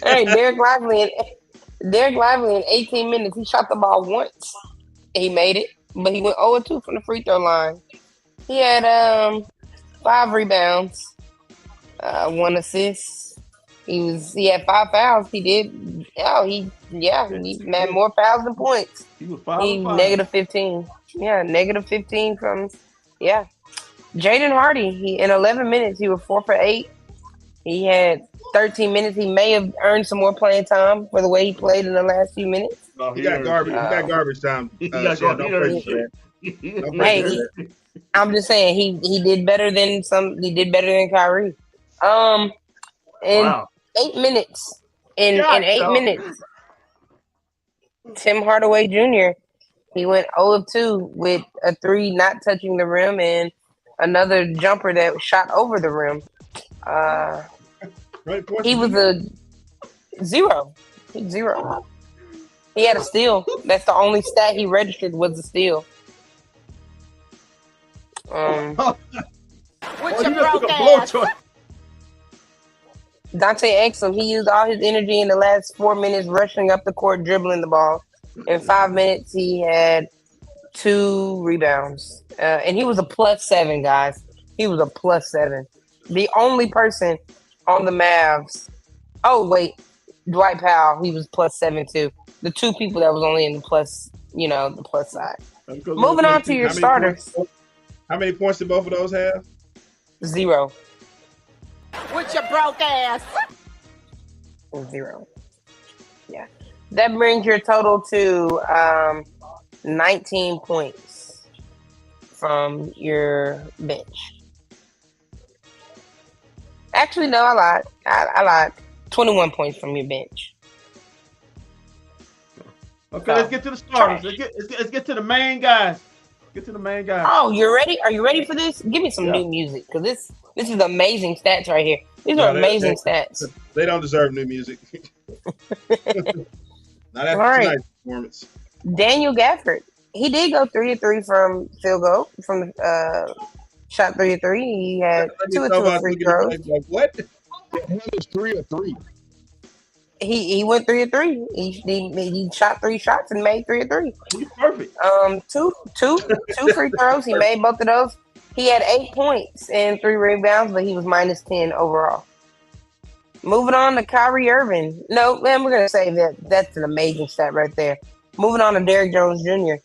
All right, Derek Lively in 18 minutes, he shot the ball once. He made it, but he went 0-2 from the free throw line. He had 5 rebounds, 1 assist. He had 5 fouls. He did. He had more fouls than points. He was 5. Negative 15. Yeah, negative 15 from Jaden Hardy. In 11 minutes, he was 4 for 8. He had 13 minutes. He may have earned some more playing time for the way he played in the last few minutes. He got garbage. He got garbage time. I'm just saying he did better than Kyrie. In 8 minutes. In 8 minutes, Tim Hardaway Jr. He went 0-2 with a 3 not touching the rim and another jumper that shot over the rim. He was a 0. He had a steal. That's the only stat he registered was a steal. With your broke ass. Dante Exum, he used all his energy in the last 4 minutes rushing up the court, dribbling the ball. In 5 minutes, he had 2 rebounds. And he was a +7, guys. He was a +7. The only person on the Mavs. Oh, wait. Dwight Powell, he was +7 too. The 2 people that was only in the plus, the plus side. Moving on to your starters. How many points did both of those have? 0. With your broke ass. 0. Yeah. That brings your total to 19 points from your bench. Actually, no, I lied. I lied. 21 points from your bench. Okay, let's get to the starters. Let's get to the main guys. Oh, you're ready? Are you ready for this? Give me some new music, because this is amazing stats right here. These are amazing stats. They don't deserve new music. Not after tonight's performance. Daniel Gafford. He did go 3-3 from field goal, from shot 3-3. He had 2 free throws. Like, what? It's 3-3. He went 3-3. He shot 3 shots and made 3-3. He's perfect. Two free throws. He made both of those. He had 8 points and 3 rebounds, but he was -10 overall. Moving on to Kyrie Irving. No, man, we're gonna say that that's an amazing stat right there. Moving on to Derrick Jones Jr.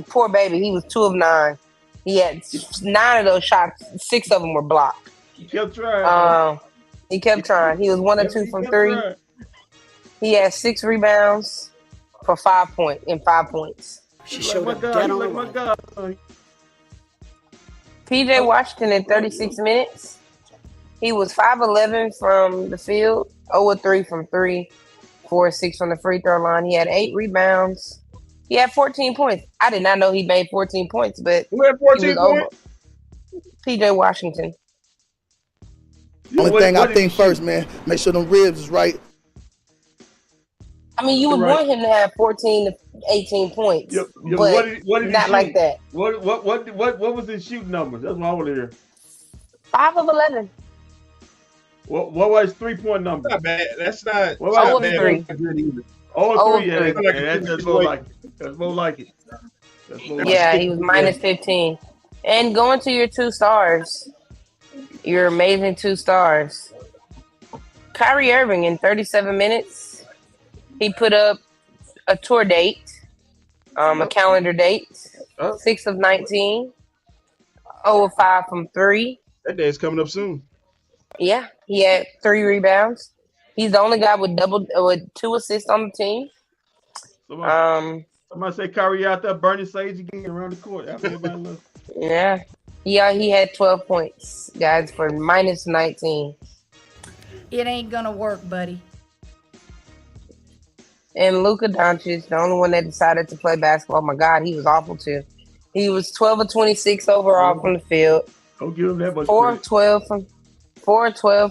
Poor baby, he was 2 of 9. He had 9 of those shots. 6 of them were blocked. He kept trying. He kept trying. He was 1 of 2 from 3. He had 6 rebounds for 5 points. She Like showed my up God, dead he on like the my right. God. PJ Washington in 36 minutes. He was 5-11 from the field, 0-3 from 3, 4-6 from the free throw line. He had 8 rebounds. He had 14 points. I did not know he made 14 points, but Who had he 14 was over. points? PJ Washington. Only thing I think first, man, make sure them ribs is right. I mean, you would Right. want him to have 14 to 18 points, Yeah, but what did he not shoot? like that. What was his shooting numbers? That's what I want to hear. 5 of 11. What was 3-point numbers? Not bad. That's not. What Not was bad. 0-3. Not good either. 0-3, yeah, Oh, that's more like it. That's more like it. That's more like Yeah, it. he was minus 15. And going to your 2 stars, your amazing 2 stars. Kyrie Irving in 37 minutes, he put up a tour date, a calendar date, 6 of 19, 0 of 5 from 3. That day's coming up soon. Yeah, he had 3 rebounds. He's the only guy with 2 assists on the team. Somebody say Kyrie out there burning sage again around the court after everybody left. Yeah, he had 12 points, guys, for minus 19. It ain't gonna work, buddy. And Luka Doncic, the only one that decided to play basketball. Oh my God, he was awful too. He was 12 of 26 overall from the field. Don't give him that much 4 of 12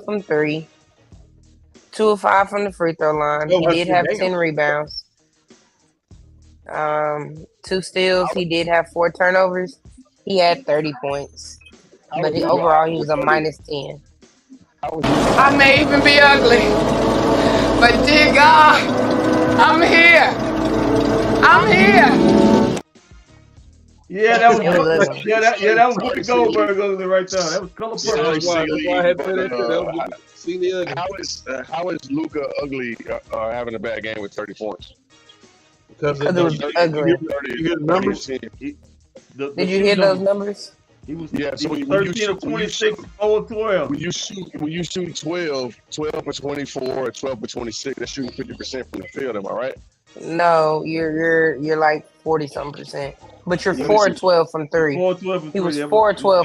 from 3. 2 of 5 from the free throw line. He did have 10 rebounds. 2 steals. He did have 4 turnovers. He had 30 points. But overall, he was a minus 10. I may even be ugly, but dear God, I'm here. I'm here. Yeah, that was Whoopi Goldberg ugly right there. That was color purple. That's why I had to say that. See the ugly. How is Luka ugly having a bad game with 30 points? Because it was ugly. You hear the numbers? Did you hear those numbers? He was, so he was when you 13 of 26, 0 of 12. When you shoot 12 for 24, or 12 for 26, that's shooting 50% from the field. Am I right? No, you're like 40-something%. But you're 4 of 12 from 3. 4 of 12 from 3. He was 4 of 12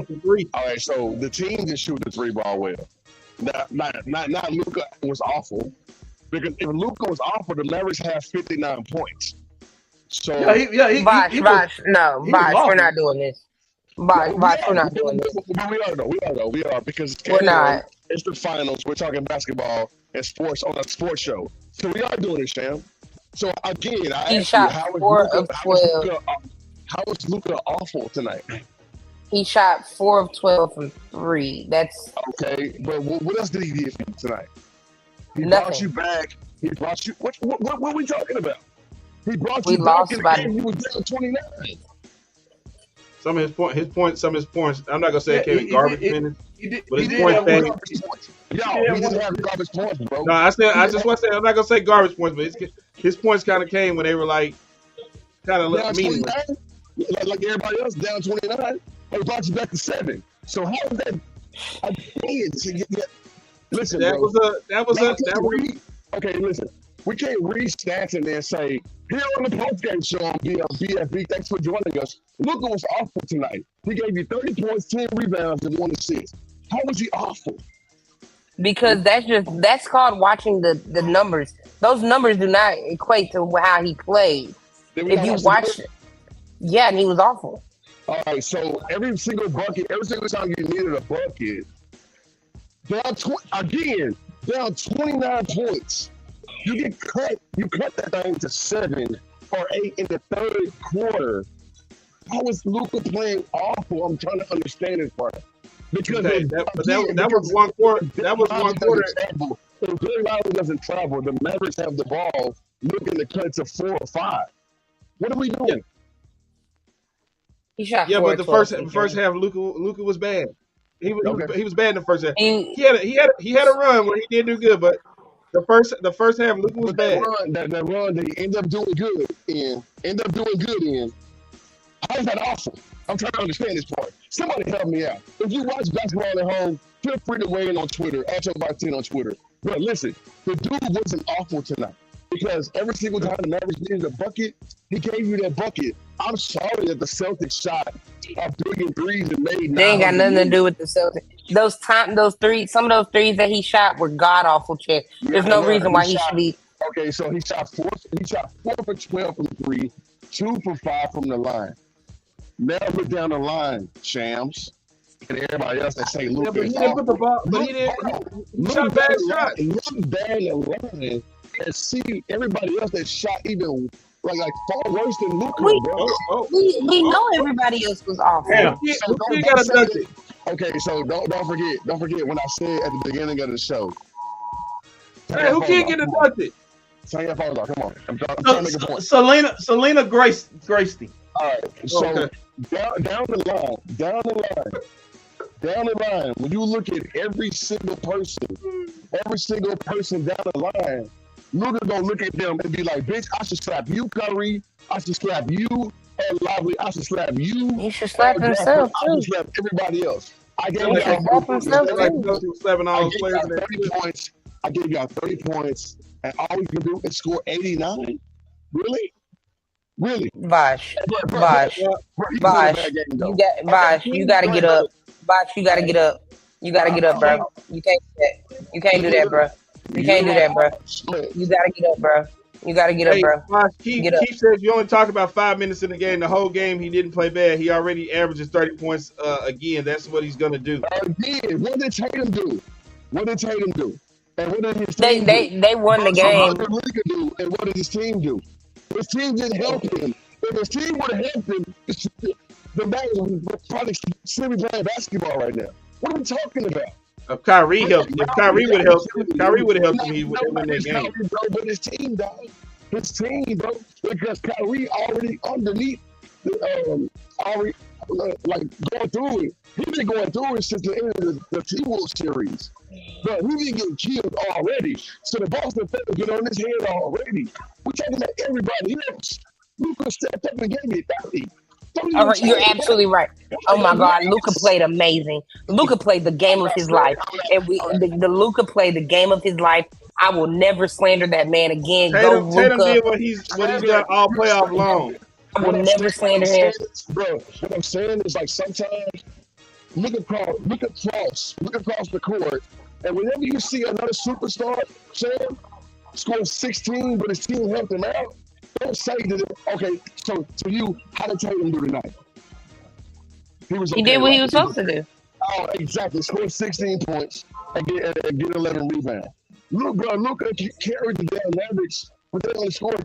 from 3. All right, so the team didn't shoot the 3 ball well. Not Luka was awful. Because if Luka was awful, the Mavericks have 59 points. So Bosh, we're not doing this. Bosh, we're not doing this. We are because we're not. It's the finals. We're talking basketball and sports on a sports show. So we are doing it, Sham. So again, I he ask shot you, 4 of 12. How was Luka awful tonight? He shot 4 of 12 from 3. That's okay. But what else did he do for you tonight? He nothing. Brought you back. He brought you. What are we talking about? He brought we you lost back in by the game. He was down 29. Some of his points. I'm not gonna say it came in garbage minutes, but his points. We didn't have garbage points, bro. No, I just want to say I'm not gonna say garbage points, but his points kind of came when they were like kind of meaningless. Like everybody else, down 29. They brought you back to 7. So how is that? Listen, that bro, was okay. Listen, we can't read stats and then say here on the postgame show on bFb. Thanks for joining us. Luka was awful tonight. He gave you 30 points, 10 rebounds, and 1 assist. How was he awful? Because that's called watching the numbers. Those numbers do not equate to how he played. If you watch it, yeah, and he was awful. All right, so every single time you needed a bucket, down 29 points. You cut that thing to 7 or 8 in the third quarter. How was Luka playing awful? I'm trying to understand this part. Because that was one quarter. That was one quarter. If Glenn Riley doesn't travel, the Mavericks have the ball looking to cut to 4 or 5. What are we doing? He shot. Yeah, but the first half, Luka was bad. He was bad in the first half. He had a run where he did do good, but the first half, Luka was bad. That run that he ended up doing good in. How is that awful? I'm trying to understand this part. Somebody help me out. If you watch basketball at home, feel free to weigh in on Twitter, @Joe10 on Twitter. But listen, the dude wasn't awful tonight because every single time the Mavericks needed a bucket, he gave you that bucket. I'm sorry that the Celtics shot a billion threes and made. They ain't got nothing to do with the Celtics. Some of those threes that he shot were god awful. Chick. There's no reason why he should be. Okay, so he shot 4 for 12 from 3, 2 for 5 from the line. Now look down the line, Shams, and everybody else that say Luka. But he didn't put the ball. But he didn't. He shot bad shots. Look down the line and see everybody else that shot even like far worse than Luka, bro. We know everybody else was awful. Yeah. So don't say it. Okay, so don't forget when I said at the beginning of the show. Hey, who can't get inducted? Turn your phone off. Come on. I'm trying to make a point. Selena Gracey. All right. So down the line, when you look at every single person down the line, Luka gonna look at them and be like, "Bitch, I should slap you, Curry. I should slap you, Lively. I should slap you. He should slap himself I should slap everybody else." I gave He should slap himself too. 30 points. I gave y'all 30 points, and all we can do is score 89. Really? Vash, you gotta get up. Vash, you gotta get up. You gotta get up, bro. You can't do that. You can't do that, bro. You can't do that, bro. You gotta get up, bro. You gotta get up, bro. Vash, Keith says you only talked about 5 minutes in the game. The whole game he didn't play bad. He already averages 30 points again. That's what he's gonna do. Again, what did Tatum do? And what did his team do? They won the game. What did Luka do? And what did his team do? His team didn't help him. If his team would have helped him, the Mavericks would probably still be playing basketball right now. What are we talking about? If Kyrie helped him, Kyrie would have helped him. He would have won that game. But his team, dog. His team, bro. Because Kyrie already underneath, already like going through it. He's been going through it since the end of the T-Wolves series. But he been getting killed already. So the Boston fans get on his head already. We're talking about everybody else. Luka stepped up and gave me 30. All right, you're absolutely right. Oh my God, Luka played amazing. Luka played the game of his life, and the Luka played the game of his life. I will never slander that man again. Tatum did what he's done all playoff long. I will never slander him. Bro, what I'm saying is like sometimes look across the court, and whenever you see another superstar, Sam, score 16, but his team helped him out. Don't say to them, okay, so to you, how did Tatum do tonight? He did what he was supposed to do. Oh, exactly. Scored 16 points and get 11 rebounds. Luka carried the damn Mavericks, but they only scored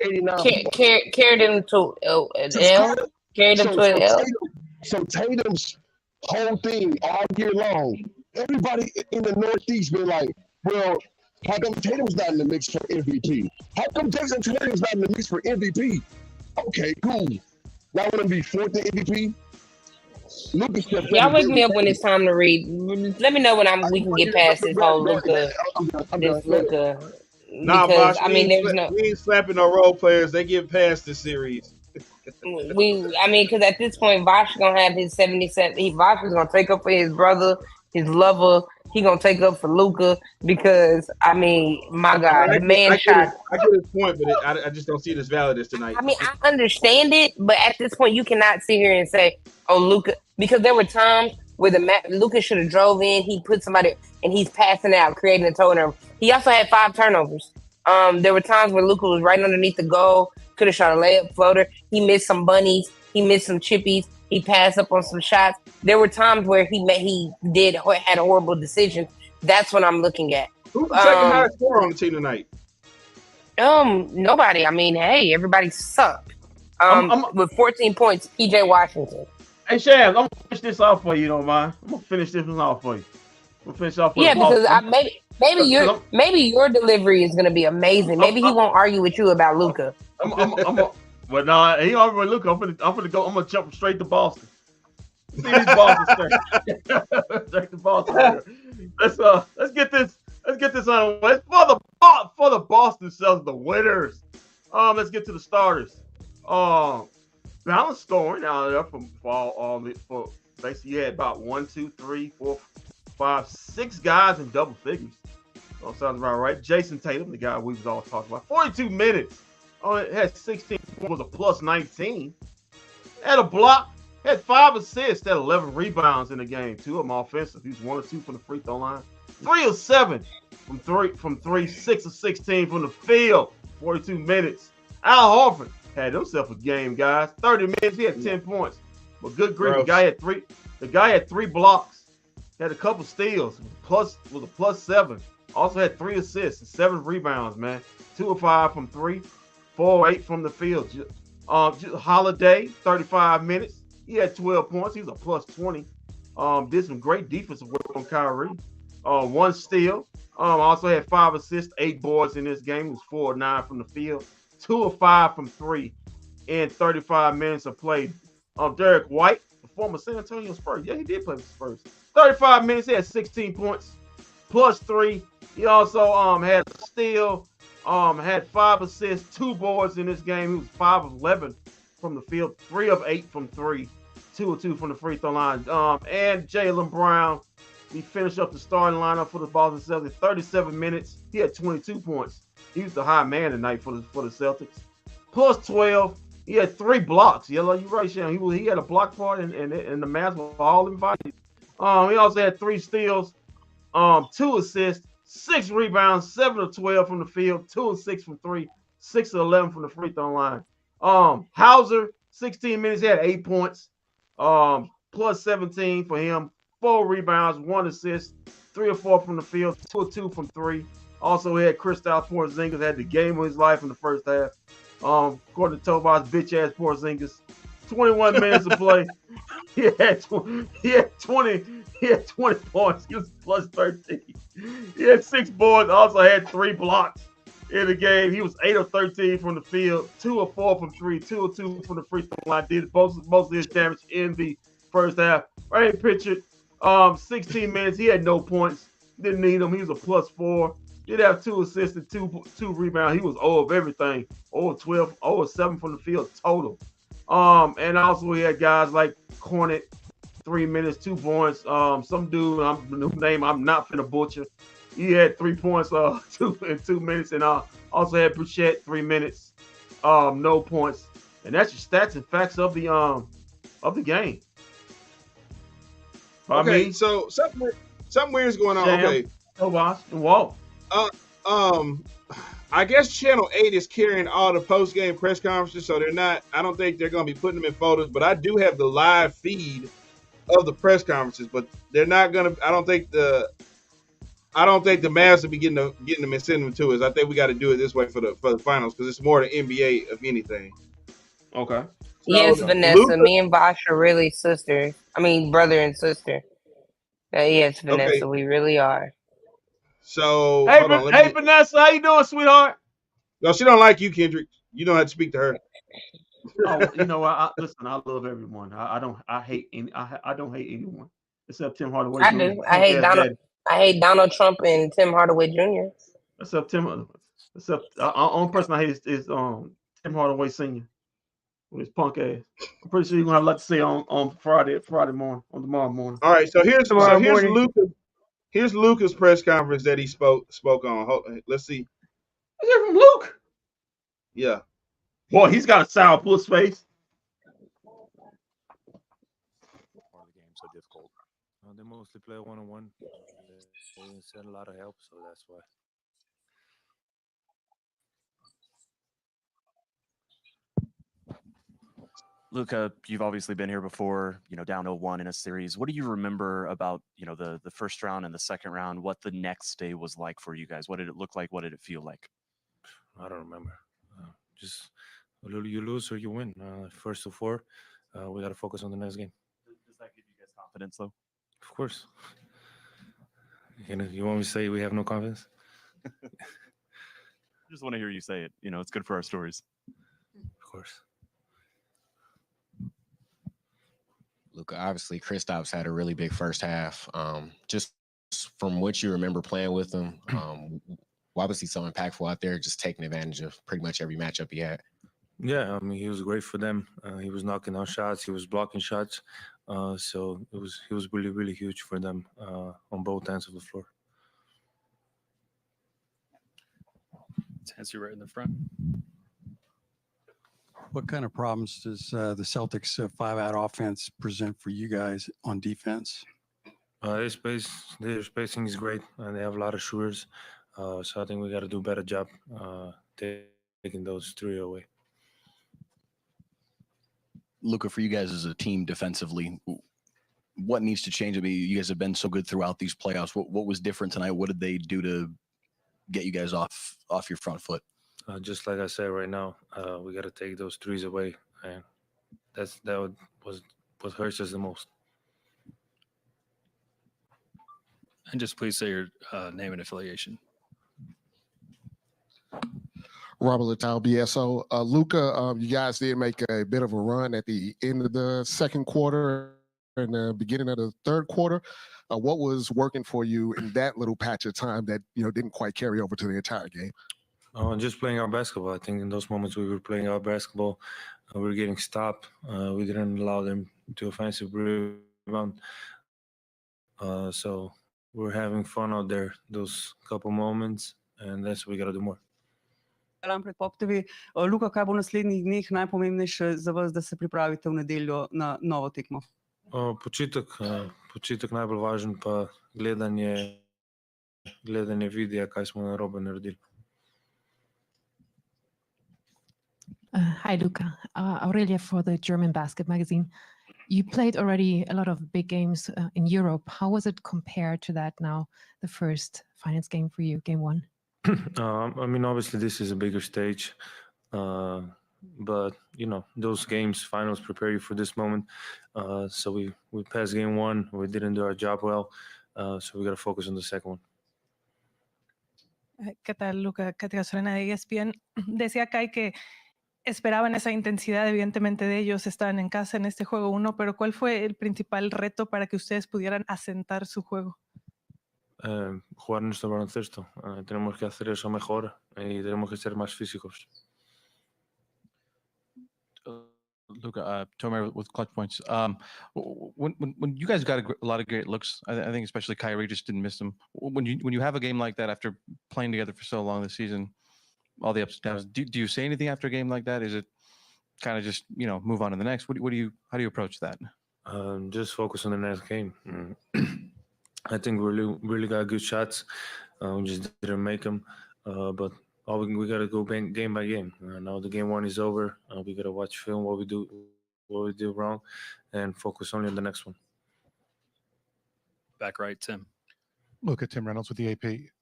89. Carried them to an L. Carried them to an L. So Tatum's whole thing all year long, everybody in the Northeast been like, well, how come Tatum's not in the mix for MVP? How come Jason Tatum's not in the mix for MVP? Okay, cool. Now I want to be fourth in MVP. Y'all wake me up when it's time to read. Let me know when we can get past this whole Luka. Nah, Bosh, I mean, we ain't slapping no role players. They get past the series. Because at this point, Vosh is gonna have his 77. Vosh is gonna take up for his brother, his lover. He gonna take up for Luka because my God, the man shot. I get his point, but I just don't see it as valid as tonight. I understand it, but at this point, you cannot sit here and say, "Oh, Luka," because there were times where Luka should have drove in. He put somebody and he's passing out, creating a turnover. He also had 5 turnovers. There were times where Luka was right underneath the goal, could have shot a layup floater. He missed some bunnies. He missed some chippies. He passed up on some shots. There were times where he had horrible decisions. That's what I'm looking at. Who's the second highest scorer on the team tonight? Nobody. Hey, everybody sucked. With 14 points, PJ Washington. Hey, Shaz, I'm gonna finish this off for you. You don't mind? I'm gonna finish this one off for you. I'm gonna finish off. Because maybe your delivery is gonna be amazing. Maybe he won't argue with you about Luka. But no, he already with Luka. I'm gonna go. I'm gonna jump straight to Boston. See these Boston straight to Boston. Let's get this on. It's for the Boston Celtics, the winners. Let's get to the starters. Balanced scoring out there for basically you had about 1, 2, 3, 4, 5, 6 guys in double figures. sounds about right. Jason Tatum, the guy we was all talking about, 42 minutes. It had 16 was a plus 19. Had a block, had 5 assists, had 11 rebounds in the game. 2 of them offensive. He was 1 or 2 from the free throw line. 3 of 7 from three, 6 of 16 from the field. 42 minutes. Al Horford had himself a game, guys. 30 minutes, he had 10 points. But good grief, the guy had 3 blocks. Had a couple steals. Was a plus 7. Also had 3 assists and 7 rebounds, man. 2 of 5 from 3, 4 of 8 from the field. Holiday, 35 minutes. He had 12 points. He's a plus 20. Did some great defensive work on Kyrie. 1 steal. Also had 5 assists, 8 boards in this game. He was 4 of 9 from the field. 2 of 5 from 3 in 35 minutes of play. Derek White, the former San Antonio Spurs. Yeah, he did play with the Spurs. 35 minutes, he had 16 points, plus 3. He also had a steal, had 5 assists, 2 boards in this game. He was 5 of 11 from the field, 3 of 8 from 3, 2 of 2 from the free throw line. And Jaylen Brown, he finished up the starting lineup for the Boston Celtics. 37 minutes, he had 22 points. He was the high man tonight for the Celtics. Plus 12. He had 3 blocks. You're right, Sean. He had a block part, and the Mavs were all invited. He also had 3 steals, 2 assists, 6 rebounds, 7 of 12 from the field, 2 of 6 from 3, 6 of 11 from the free throw line. Hauser, 16 minutes, he had 8 points, plus 17 for him, 4 rebounds, 1 assist, 3 of 4 from the field, 2 of 2 from 3. Also, he had Kristaps Porzingis had the game of his life in the first half. According to Tobias, bitch-ass Porzingis, 21 minutes of play. He had 20 points. He was plus 13. He had 6 boards. Also had 3 blocks in the game. He was 8 of 13 from the field, 2 of 4 from 3, 2 of 2 from the free throw line. Did most of his damage in the first half. Right picture. 16 minutes. He had no points. Didn't need him. He was a plus 4. Did have 2 assists and 2 rebounds. He was 0 of everything. 0 of 12, 0 of 7 from the field total. And also we had guys like Cornet, 3 minutes, 2 points. Some dude, name I'm not finna butcher. He had 3 points, 2 minutes, and also had Bouchette, 3 minutes, no points. And that's your stats and facts of the game. Okay, so something weird is going on. Sam, okay, Tobias and Walt. I guess Channel 8 is carrying all the post-game press conferences, so I don't think they're going to be putting them in photos, but I do have the live feed of the press conferences, but they're not going to, I don't think the Mavs will be getting them and sending them to us. I think we got to do it this way for the finals, because it's more the NBA of anything. Okay. So, yes, Vanessa, me and Vosh are really sisters. I mean, brother and sister. Yes, Vanessa, okay. We really are. So, hey, Vanessa, how you doing, sweetheart? No, she don't like you, Kendrick. You don't have to speak to her. Oh, you know, listen. I love everyone. I don't hate anyone except Tim Hardaway. I do. I hate Donald Trump and Tim Hardaway Jr. Except only person I hate is Tim Hardaway Sr. with his punk ass. I'm pretty sure you're gonna have a lot to say on Friday morning, on tomorrow morning. All right, so here's Luka's press conference that he spoke on. Let's see. Is it from Luke? Yeah. Boy, he's got a sour puss face. The game's so difficult. They mostly play one-on-one. They didn't send a lot of help, so that's why. Luka, you've obviously been here before, down 0-1 in a series. What do you remember about, the first round and the second round, what the next day was like for you guys? What did it look like? What did it feel like? I don't remember. Just you lose or you win. First to 4, we got to focus on the next game. Does that give you guys confidence, though? Of course. You want me to say we have no confidence? I just want to hear you say it. It's good for our stories. Of course. Luka, obviously, Kristaps had a really big first half. Just from what you remember playing with him, why was he so impactful out there, just taking advantage of pretty much every matchup he had? Yeah, I mean, he was great for them. He was knocking down shots. He was blocking shots. So he was really, really huge for them on both ends of the floor. Nancy right in the front. What kind of problems does the Celtics 5-out offense present for you guys on defense? Their spacing is great, and they have a lot of shooters. So I think we got to do a better job taking those three away. Luka, for you guys as a team defensively, what needs to change? I mean, you guys have been so good throughout these playoffs. What was different tonight? What did they do to get you guys off your front foot? Just like I said right now, we got to take those threes away, and that was what hurts us the most. And just please say your name and affiliation. Robert Littau, BSO. Luka, you guys did make a bit of a run at the end of the second quarter and the beginning of the third quarter. What was working for you in that little patch of time that didn't quite carry over to the entire game? Just playing our basketball. I think in those moments we were playing our basketball. We were getting stopped. We didn't allow them to offensive rebound. So we're having fun out there those couple moments, and that's what we got to do more. Pred Poptevi. Luka, kaj bo v naslednjih dneh najpomembnejše za vas, da se pripravite v nedeljo na novo tekmo? Počitek najbolj važen, pa gledanje videa, kaj smo narobe naredili. Hi, Luka. Aurelia for the German Basket magazine. You played already a lot of big games in Europe. How was it compared to that now, the first finals game for you, game one? I mean, obviously this is a bigger stage, but those games, finals prepare you for this moment. So we passed game one. We didn't do our job well, so we got to focus on the second one. ¿Qué tal, Luka? Katia Solena de ESPN. Decía Kai que esperaban esa intensidad, evidentemente de ellos estaban en casa en este juego 1, pero ¿cuál fue el principal reto para que ustedes pudieran asentar su juego? Jugar nuestro baloncesto. Tenemos que hacer eso mejor y tenemos que ser más físicos. Luka, Tomer with Clutch Points. When you guys got a lot of great looks, I think especially Kyrie just didn't miss them. When you have a game like that after playing together for so long this season, all the ups and downs, do you say anything after a game like that? Is it kind of just move on to the next? How do you approach that? Just focus on the next game. I think we really got good shots. We just didn't make them. But we got to go game by game. Now the game one is over. We got to watch film, what we do wrong, and focus only on the next one. Back right, Tim. Luka, Tim Reynolds with the AP.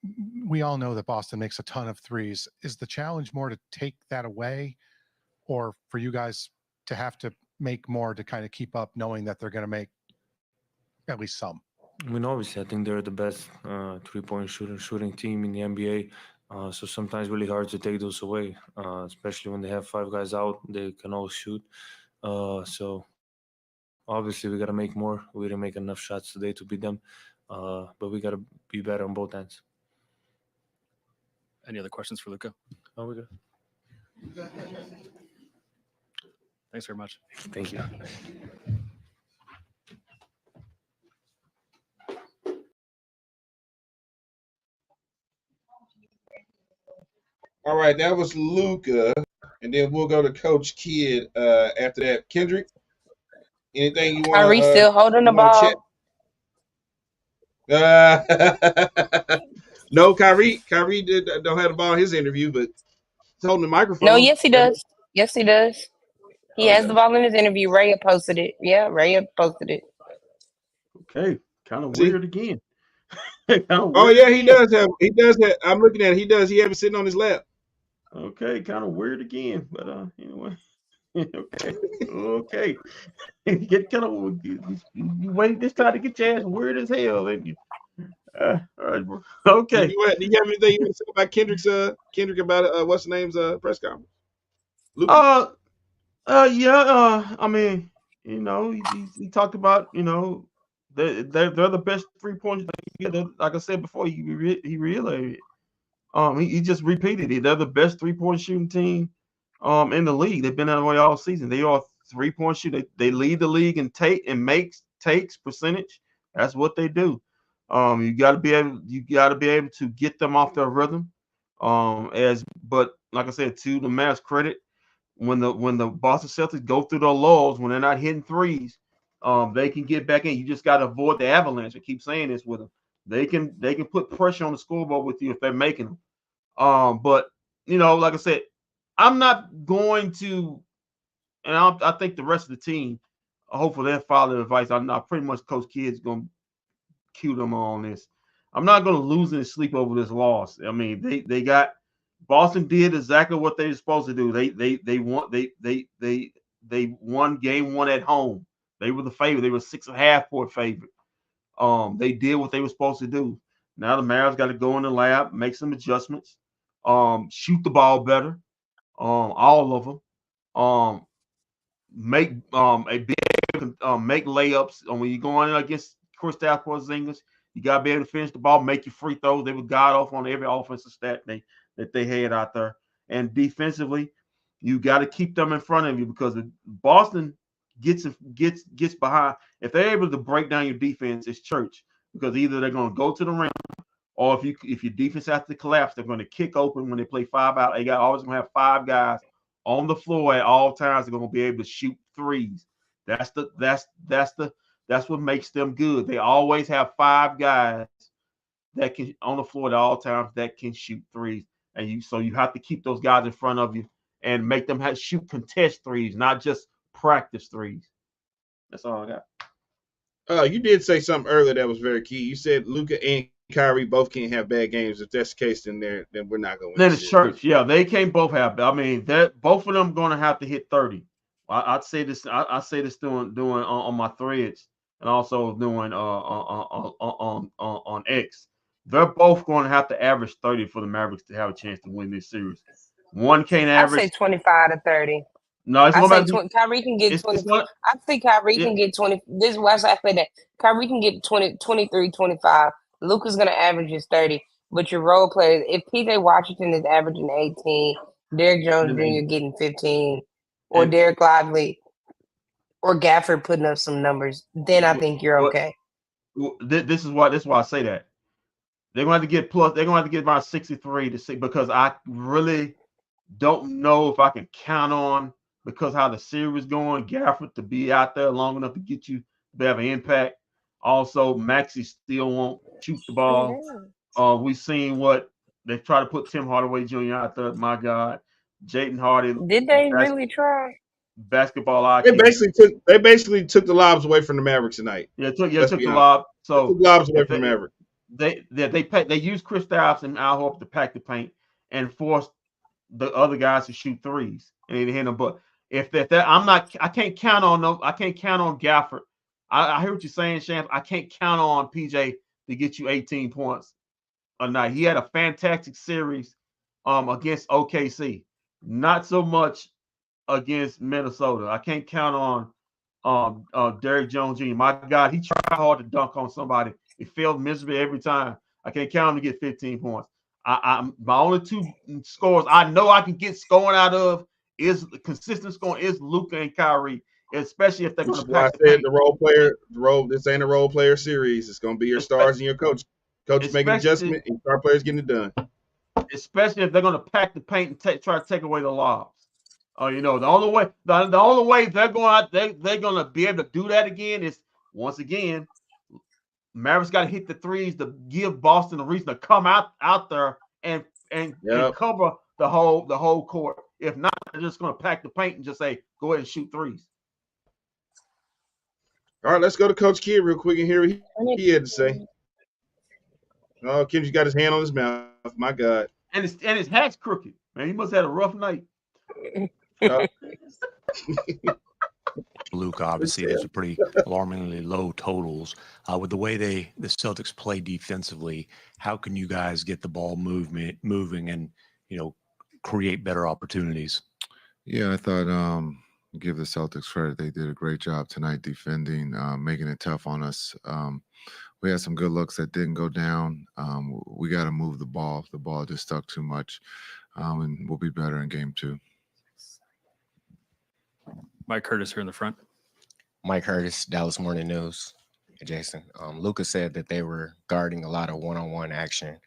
We all know that Boston makes a ton of threes. Is the challenge more to take that away, or for you guys to have to make more to kind of keep up, knowing that they're going to make at least some? I mean, obviously, I think they're the best three-point shooting team in the NBA. So sometimes really hard to take those away, especially when they have 5 guys out. They can all shoot. So obviously, we got to make more. We didn't make enough shots today to beat them, but we got to be better on both ends. Any other questions for Luka? Oh, we good. Thanks very much. Thank you. All right, that was Luka, and then we'll go to Coach Kidd after that. Kendrick, anything you want? Kyrie still holding the ball. No, Kyrie don't have the ball in his interview, but he's holding the microphone. No, yes he does. Yes he does. He has the ball in his interview. Ray had posted it. Yeah, Ray had posted it. Okay, kind of weird again. Oh yeah, he does have. I'm looking at it. He does. He have it sitting on his lap. Okay, kind of weird again, but anyway. Okay. Get kind of you wait this time to get your ass weird as hell, then you. All right, bro. Okay. Do you have anything you want to say about Kendrick about what's the name's press conference? Luke? I mean, he talked about they're the best 3-point. Like I said before, he reiterated. He just repeated it. They're the best 3-point shooting team in the league. They've been that way all season. They are 3-point shooter. They lead the league in takes percentage. That's what they do. You got to be able to get them off their rhythm. But like I said, to the Mavs credit, when the Boston Celtics go through their lulls, when they're not hitting threes, they can get back in. You just got to avoid the avalanche. I keep saying this with them. They can put pressure on the scoreboard with you if they're making them. But like I said, I'm not going to, and I think the rest of the team, hopefully they'll follow the advice. I'm not pretty much Coach Kidd's going to cue them on this. I'm not going to lose any sleep over this loss. I mean, they got Boston did exactly what they were supposed to do. They won game one at home. They were the favorite. They were 6.5 point favorite. They did what they were supposed to do. Now the Mavs got to go in the lab, make some adjustments, shoot the ball better, all of them. Make make layups. When you're going in against Kristaps Porzingis, you gotta be able to finish the ball, make your free throws. They were god off on every offensive stat that they had out there. And defensively, you got to keep them in front of you because if Boston gets behind, if they're able to break down your defense, it's church. Because either they're going to go to the rim, or if your defense has to collapse, they're going to kick open when they play 5 out. They always going to have 5 guys on the floor at all times. They're going to be able to shoot threes. That's what makes them good. They always have 5 guys that can on the floor at all times that can shoot threes. And you have to keep those guys in front of you and make them shoot contest threes, not just practice threes. That's all I got. You did say something earlier that was very key. You said Luka and Kyrie both can't have bad games. If that's the case, then we're not going to win. Then it's church. Yeah, they can't both have. I mean, both of them going to have to hit 30. I'd say this. I say this doing on my threads and also doing on X. They're both going to have to average 30 for the Mavericks to have a chance to win this series. One can't average. I say 25 to 30. No, it's I say Kyrie can get 20. I think Kyrie can get 20. This is why I say that. Kyrie can get 20, 23, 25. Luka's going to average his 30. But your role players, if PJ Washington is averaging 18, Derrick Jones Jr. getting 15, or Derek Lively or Gafford putting up some numbers, then I think you're okay. This is why I say that. They're going to have to get plus. They're going to have to get about 63 to see, because I really don't know if I can count on, because how the series is going, Gafford to be out there long enough to get you to have an impact. Also, Maxey still won't shoot the ball. We've seen what they try to put Tim Hardaway Jr. out there. My God, Jaden Hardy. Did they really try? Basketball IQ. They basically took the lobs away from the Mavericks tonight. Yeah, took the lob. So took the lobs away from the Mavericks. They used Kristaps and Al Horford to pack the paint and force the other guys to shoot threes, and they hit them. But if I can't count on them. I can't count on Gafford. I hear what you're saying, Shams. I can't count on PJ to get you 18 points a night. He had a fantastic series against OKC. Not so much against Minnesota. I can't count on Derrick Jones Jr. My God, he tried hard to dunk on somebody. He failed miserably every time. I can't count him to get 15 points. My only 2 scores I know I can get scoring out of is consistent scoring is Luka and Kyrie, especially if they're going to pack the paint. This ain't a role player series. It's going to be your stars and your coach. Coach making adjustment and star players getting it done. Especially if they're going to pack the paint and try to take away the lobs. The only way they're going to be able to do that again is, once again, Mavericks got to hit the threes to give Boston a reason to come out there and cover the whole court. If not, they're just going to pack the paint and just say, go ahead and shoot threes. All right, let's go to Coach Kidd real quick and hear what he had to say. Oh, Kim's got his hand on his mouth. My God. And his hat's crooked. Man, he must have had a rough night. Luka, obviously, these are pretty alarmingly low totals. With the way the Celtics play defensively, how can you guys get the ball moving and create better opportunities? Yeah, I thought give the Celtics credit. They did a great job tonight defending, making it tough on us. We had some good looks that didn't go down. We got to move the ball. The ball just stuck too much, and we'll be better in game 2. Mike Curtis here in the front. Mike Curtis, Dallas Morning News. Jason, Luka said that they were guarding a lot of one-on-one action.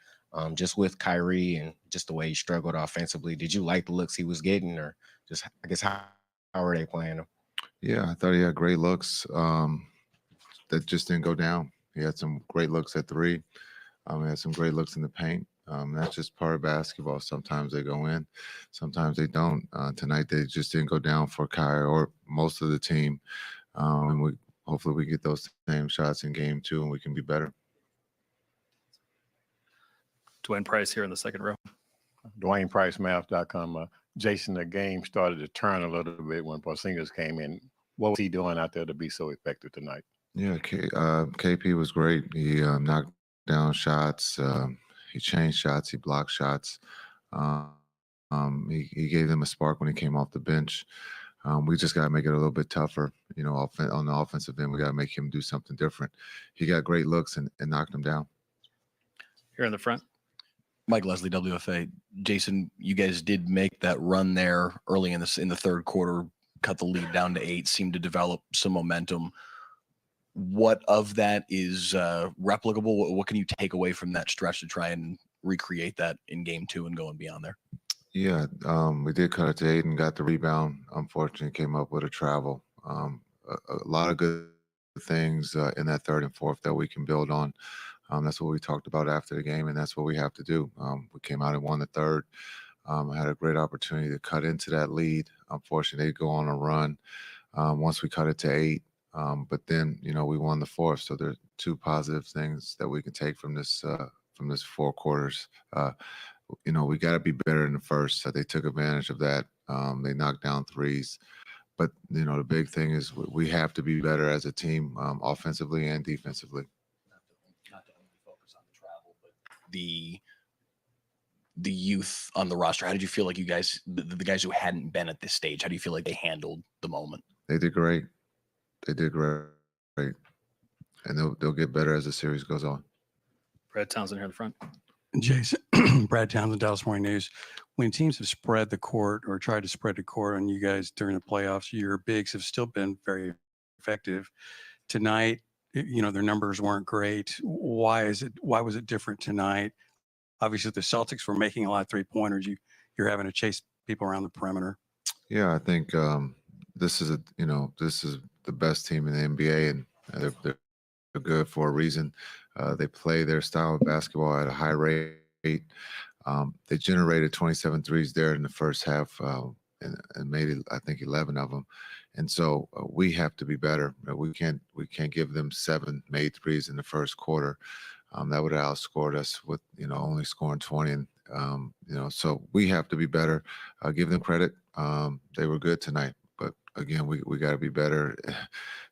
Just with Kyrie and just the way he struggled offensively, did you like the looks he was getting, or just I guess how are they playing him? Yeah, I thought he had great looks that just didn't go down. He had some great looks at three. He had some great looks in the paint. That's just part of basketball. Sometimes they go in, sometimes they don't. Tonight they just didn't go down for Kai or most of the team. And hopefully we get those same shots in game 2 and we can be better. Dwayne Price here in the second row. Dwayne Price, Mavs.com. Jason, the game started to turn a little bit when Porzingis came in. What was he doing out there to be so effective tonight? Yeah, KP was great. He knocked down shots. He changed shots. He blocked shots. He gave them a spark when he came off the bench. We just got to make it a little bit tougher. You know, on the offensive end, we got to make him do something different. He got great looks and knocked them down. Here in the front. Mike Leslie, WFA. Jason, you guys did make that run there early in the third quarter, cut the lead down to 8, seemed to develop some momentum. What of that is replicable? What can you take away from that stretch to try and recreate that in game 2 and going beyond there? Yeah, we did cut it to 8 and got the rebound. Unfortunately, came up with a travel. A lot of good things in that third and fourth that we can build on. That's what we talked about after the game, and that's what we have to do. We came out and won the third. Had a great opportunity to cut into that lead. Unfortunately, they go on a run once we cut it to 8. But then, you know, we won the fourth. So there are 2 positive things that we can take from this 4 quarters. You know, we got to be better in the first. So they took advantage of that. They knocked down threes. But, you know, the big thing is we have to be better as a team, offensively and defensively. Not to only focus on the travel, but the youth on the roster. How did you feel like you guys, the guys who hadn't been at this stage, how do you feel like they handled the moment? They did great. They did great. And they'll get better as the series goes on. Brad Townsend here in the front. Jason, Brad Townsend, Dallas Morning News. When teams have spread the court or tried to spread the court on you guys during the playoffs, your bigs have still been very effective. Tonight, you know, their numbers weren't great. Why was it different tonight? Obviously, the Celtics were making a lot of 3-pointers. You're having to chase people around the perimeter. Yeah, I think this is the best team in the NBA, and they're good for a reason. They play their style of basketball at a high rate. They generated 27 threes there in the first half and made, I think, 11 of them. And so we have to be better. We can't give them 7 made threes in the first quarter. That would have outscored us with, you know, only scoring 20. And, you know, so we have to be better. Give them credit. They were good tonight. But again, we got to be better.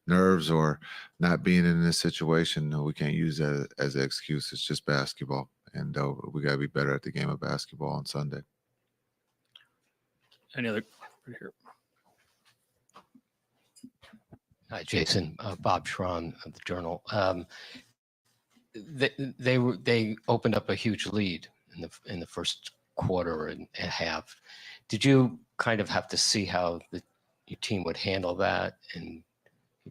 Nerves or not being in this situation, we can't use that as an excuse. It's just basketball. And we got to be better at the game of basketball on Sunday. Any other right here? Hi, Jason. Bob Schron of the Journal. They opened up a huge lead in the first quarter and a half. Did you kind of have to see how your team would handle that, and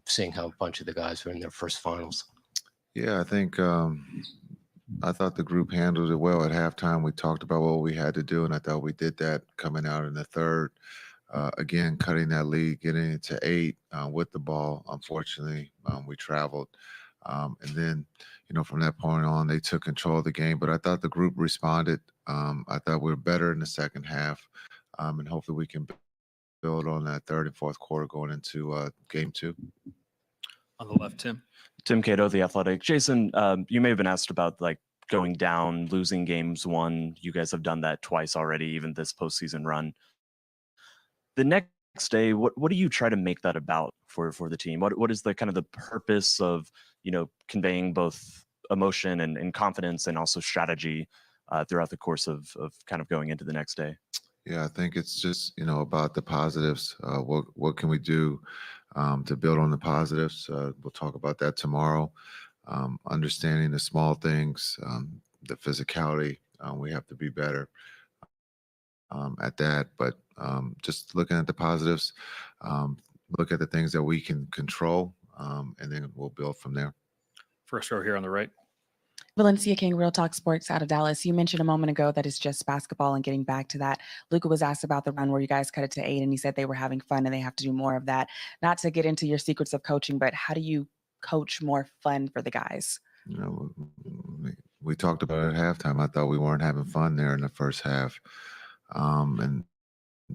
seeing how a bunch of the guys were in their first finals? Yeah, I think I thought the group handled it well at halftime. We talked about what we had to do, and I thought we did that coming out in the third. Again, cutting that lead, getting it to 8 with the ball. Unfortunately, we traveled. And then, you know, from that point on, they took control of the game. But I thought the group responded. I thought we were better in the second half. And hopefully we can build on that third and fourth quarter going into game 2. On the left, Tim. Tim Cato, The Athletic. Jason, you may have been asked about like going down, losing games 1. You guys have done that twice already, even this postseason run. The next day, what do you try to make that about for the team? What is the kind of the purpose of, you know, conveying both emotion and confidence and also strategy throughout the course of kind of going into the next day? Yeah, I think it's just, you know, about the positives. What can we do to build on the positives? We'll talk about that tomorrow. Understanding the small things, the physicality, we have to be better at that. But just looking at the positives, look at the things that we can control, and then we'll build from there. First row here on the right. Valencia King, Real Talk Sports out of Dallas. You mentioned a moment ago that it's just basketball and getting back to that. Luka was asked about the run where you guys cut it to 8, and he said they were having fun and they have to do more of that. Not to get into your secrets of coaching, but how do you coach more fun for the guys? You know, we talked about it at halftime. I thought we weren't having fun there in the first half. And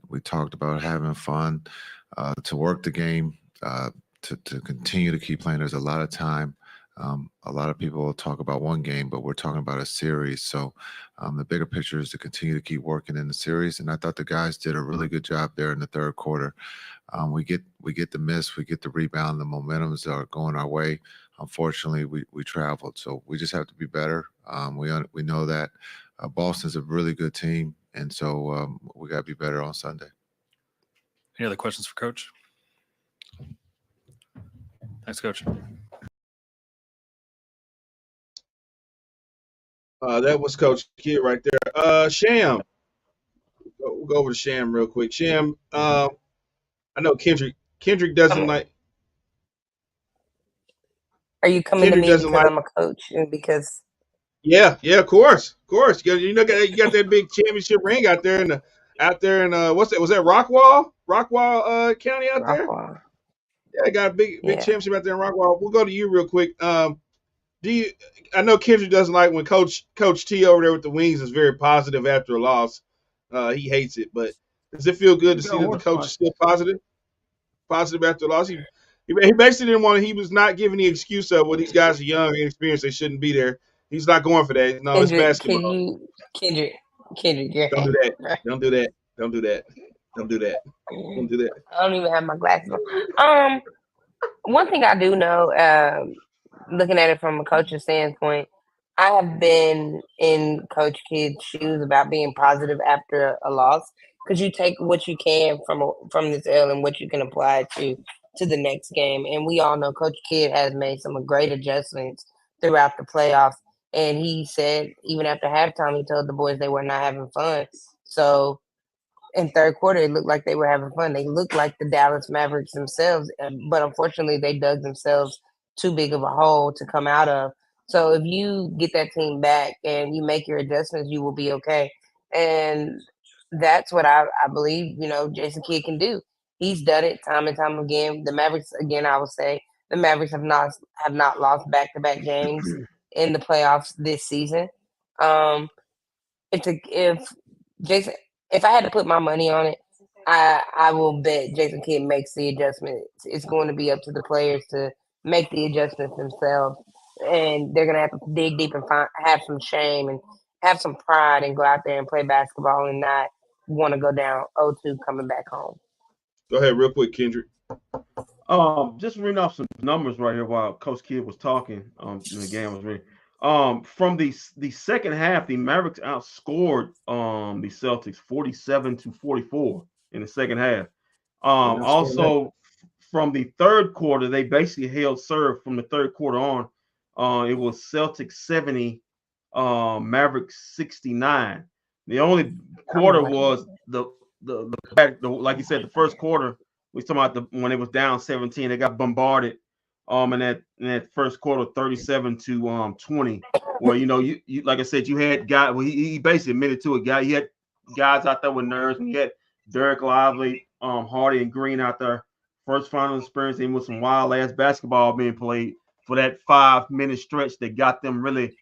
we talked about having fun to work the game, to continue to keep playing. There's a lot of time. A lot of people talk about one game, but we're talking about a series. So the bigger picture is to continue to keep working in the series. And I thought the guys did a really good job there in the third quarter. We get the miss, we get the rebound, the momentums are going our way. Unfortunately, we traveled, so we just have to be better. We know that Boston's a really good team, and so we got to be better on Sunday. Any other questions for Coach? Thanks, Coach. That was Coach Kidd right there. Sham, we'll go over to Sham real quick. Sham, I know Kendrick doesn't like. Are you coming Kendrick to me doesn't because like. I'm a coach and because? Yeah, of course. You got that big championship ring out there in what's that? Was that Rockwall County out there? Rockwall. Yeah, I got a big Yeah. championship out there in Rockwall. We'll go to you real quick. I know Kendrick doesn't like when Coach T over there with the Wings is very positive after a loss. He hates it, but does it feel good to see that the coach is still positive after a loss? He basically didn't want to. He was not giving the excuse of, well, these guys are young and inexperienced, they shouldn't be there. He's not going for that. No, it's basketball. Kendrick, Don't do that. Don't do that. Don't do that. Don't do that. Don't do that. I don't even have my glasses on. One thing I do know, looking at it from a coach's standpoint, I have been in Coach Kidd's shoes about being positive after a loss, because you take what you can from this L and what you can apply to the next game. And we all know Coach Kidd has made some great adjustments throughout the playoffs. And he said even after halftime, he told the boys they were not having fun. So in third quarter, it looked like they were having fun. They looked like the Dallas Mavericks themselves, but unfortunately, they dug themselves too big of a hole to come out of. So if you get that team back and you make your adjustments, you will be okay. And that's what I believe, Jason Kidd can do. He's done it time and time again. The Mavericks, again, I would say the Mavericks have not lost back-to-back games in the playoffs this season. If I had to put my money on it, I will bet Jason Kidd makes the adjustment. It's going to be up to the players to make the adjustments themselves, and they're going to have to dig deep and have some shame and have some pride and go out there and play basketball and not want to go down 0-2 coming back home. Go ahead, real quick, Kendrick. Just reading off some numbers right here while Coach Kidd was talking. The game was reading. From the second half, the Mavericks outscored the Celtics 47-44 in the second half. Also, from the third quarter, they basically held serve from the third quarter on. It was Celtics 70, Mavericks 69. The only quarter was the like you said, the first quarter. We talking about when it was down 17, they got bombarded. In that first quarter, 37-20, where you like I said, you had guys. Well, he basically admitted to it. He had guys out there with nerves. He had Derek Lively, Hardy, and Green out there. First final experience, and with some wild ass basketball being played for that 5-minute stretch that got them really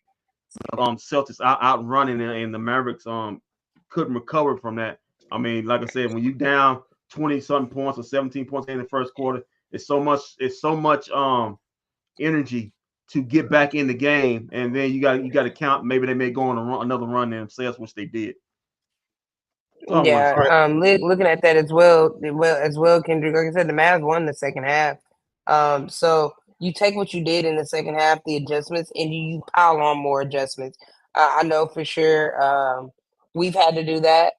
Celtics out running, and the Mavericks couldn't recover from that. I mean, like I said, when you down 20-something points or 17 points in the first quarter, it's so much energy to get back in the game, and then you got to count. Maybe they may go on another run themselves, which they did. Yeah, looking at that as well, Kendrick. Like I said, the Mavs won the second half. So you take what you did in the second half, the adjustments, and you pile on more adjustments. I know for sure we've had to do that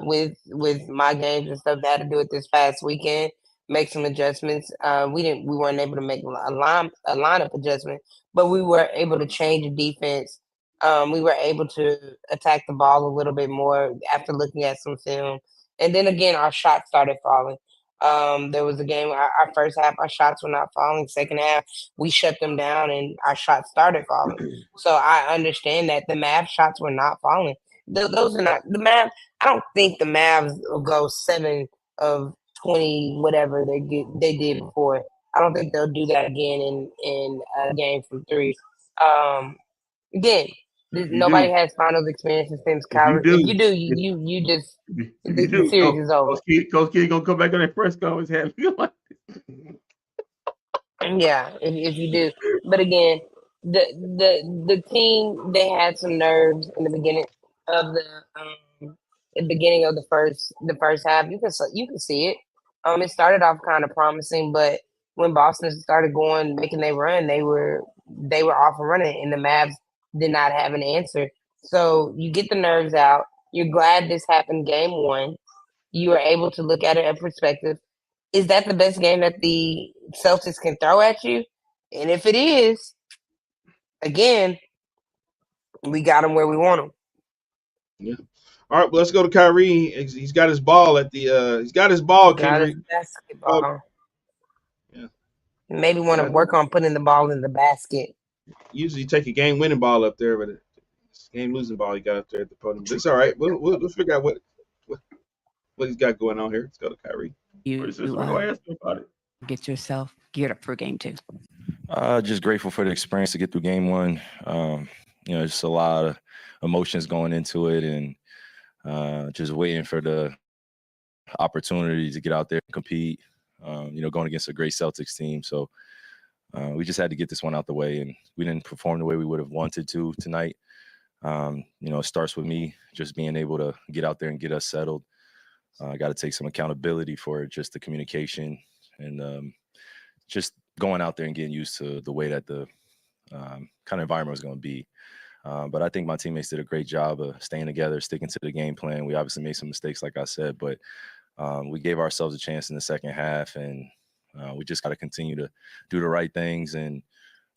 with my games and stuff. They had to do it this past weekend, make some adjustments. We weren't able to make a lineup adjustment, but we were able to change the defense. We were able to attack the ball a little bit more after looking at some film. And then again, our shots started falling. There was a game, our first half, our shots were not falling. Second half, we shut them down and our shots started falling. So I understand that the Mavs shots were not falling. Those are not the Mavs. I don't think the Mavs will go 7 of 20, whatever they did before. I don't think they'll do that again in a game from 3. Again, If you nobody do, has finals experiences since if you Kyrie. If you do, do, if, you just if you the do, series is over. Coach Kid gonna come back on that press conference having like Yeah, if you do. But again, the team, they had some nerves in the beginning of the beginning of the first half. You can see it. It started off kind of promising, but when Boston started going making their run, they were off and running, and the Mavs did not have an answer. So you get the nerves out. You're glad this happened game 1. You were able to look at it in perspective. Is that the best game that the Celtics can throw at you? And if it is, again, we got him where we want him. Yeah. All right, well, let's go to Kyrie. He's got his ball at the. He's got his ball, Got his Kendrick. basketball. Yeah. Maybe want to work on putting the ball in the basket. Usually, you take a game-winning ball up there, but it's a game-losing ball he got up there at the podium. But it's all right. We'll figure out what he's got going on here. Let's go to Kyrie. We're gonna ask him about it. Get yourself geared up for game 2. Just grateful for the experience to get through game 1. Just a lot of emotions going into it, and just waiting for the opportunity to get out there and compete. Going against a great Celtics team, so we just had to get this one out the way, and we didn't perform the way we would have wanted to tonight. It starts with me just being able to get out there and get us settled. I got to take some accountability for just the communication and just going out there and getting used to the way that the kind of environment was going to be. But I think my teammates did a great job of staying together, sticking to the game plan. We obviously made some mistakes, like I said, but we gave ourselves a chance in the second half, and we just got to continue to do the right things and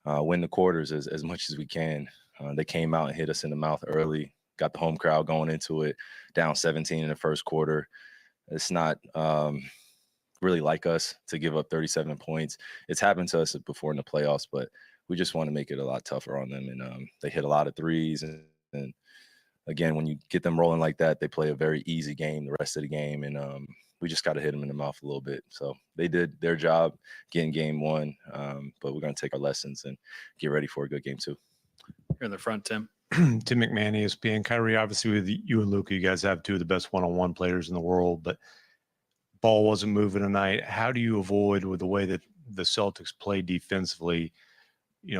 win the quarters as much as we can. They came out and hit us in the mouth early, got the home crowd going into it, down 17 in the first quarter. It's not really like us to give up 37 points. It's happened to us before in the playoffs, but we just want to make it a lot tougher on them. And they hit a lot of threes. And again, when you get them rolling like that, they play a very easy game the rest of the game. And we just got to hit them in the mouth a little bit. So they did their job getting game 1, but we're going to take our lessons and get ready for a good game 2. You're in the front, Tim. Tim McMahon, ESPN. Kyrie, obviously with you and Luka, you guys have 2 of the best one-on-one players in the world, but ball wasn't moving tonight. How do you avoid, with the way that the Celtics play defensively,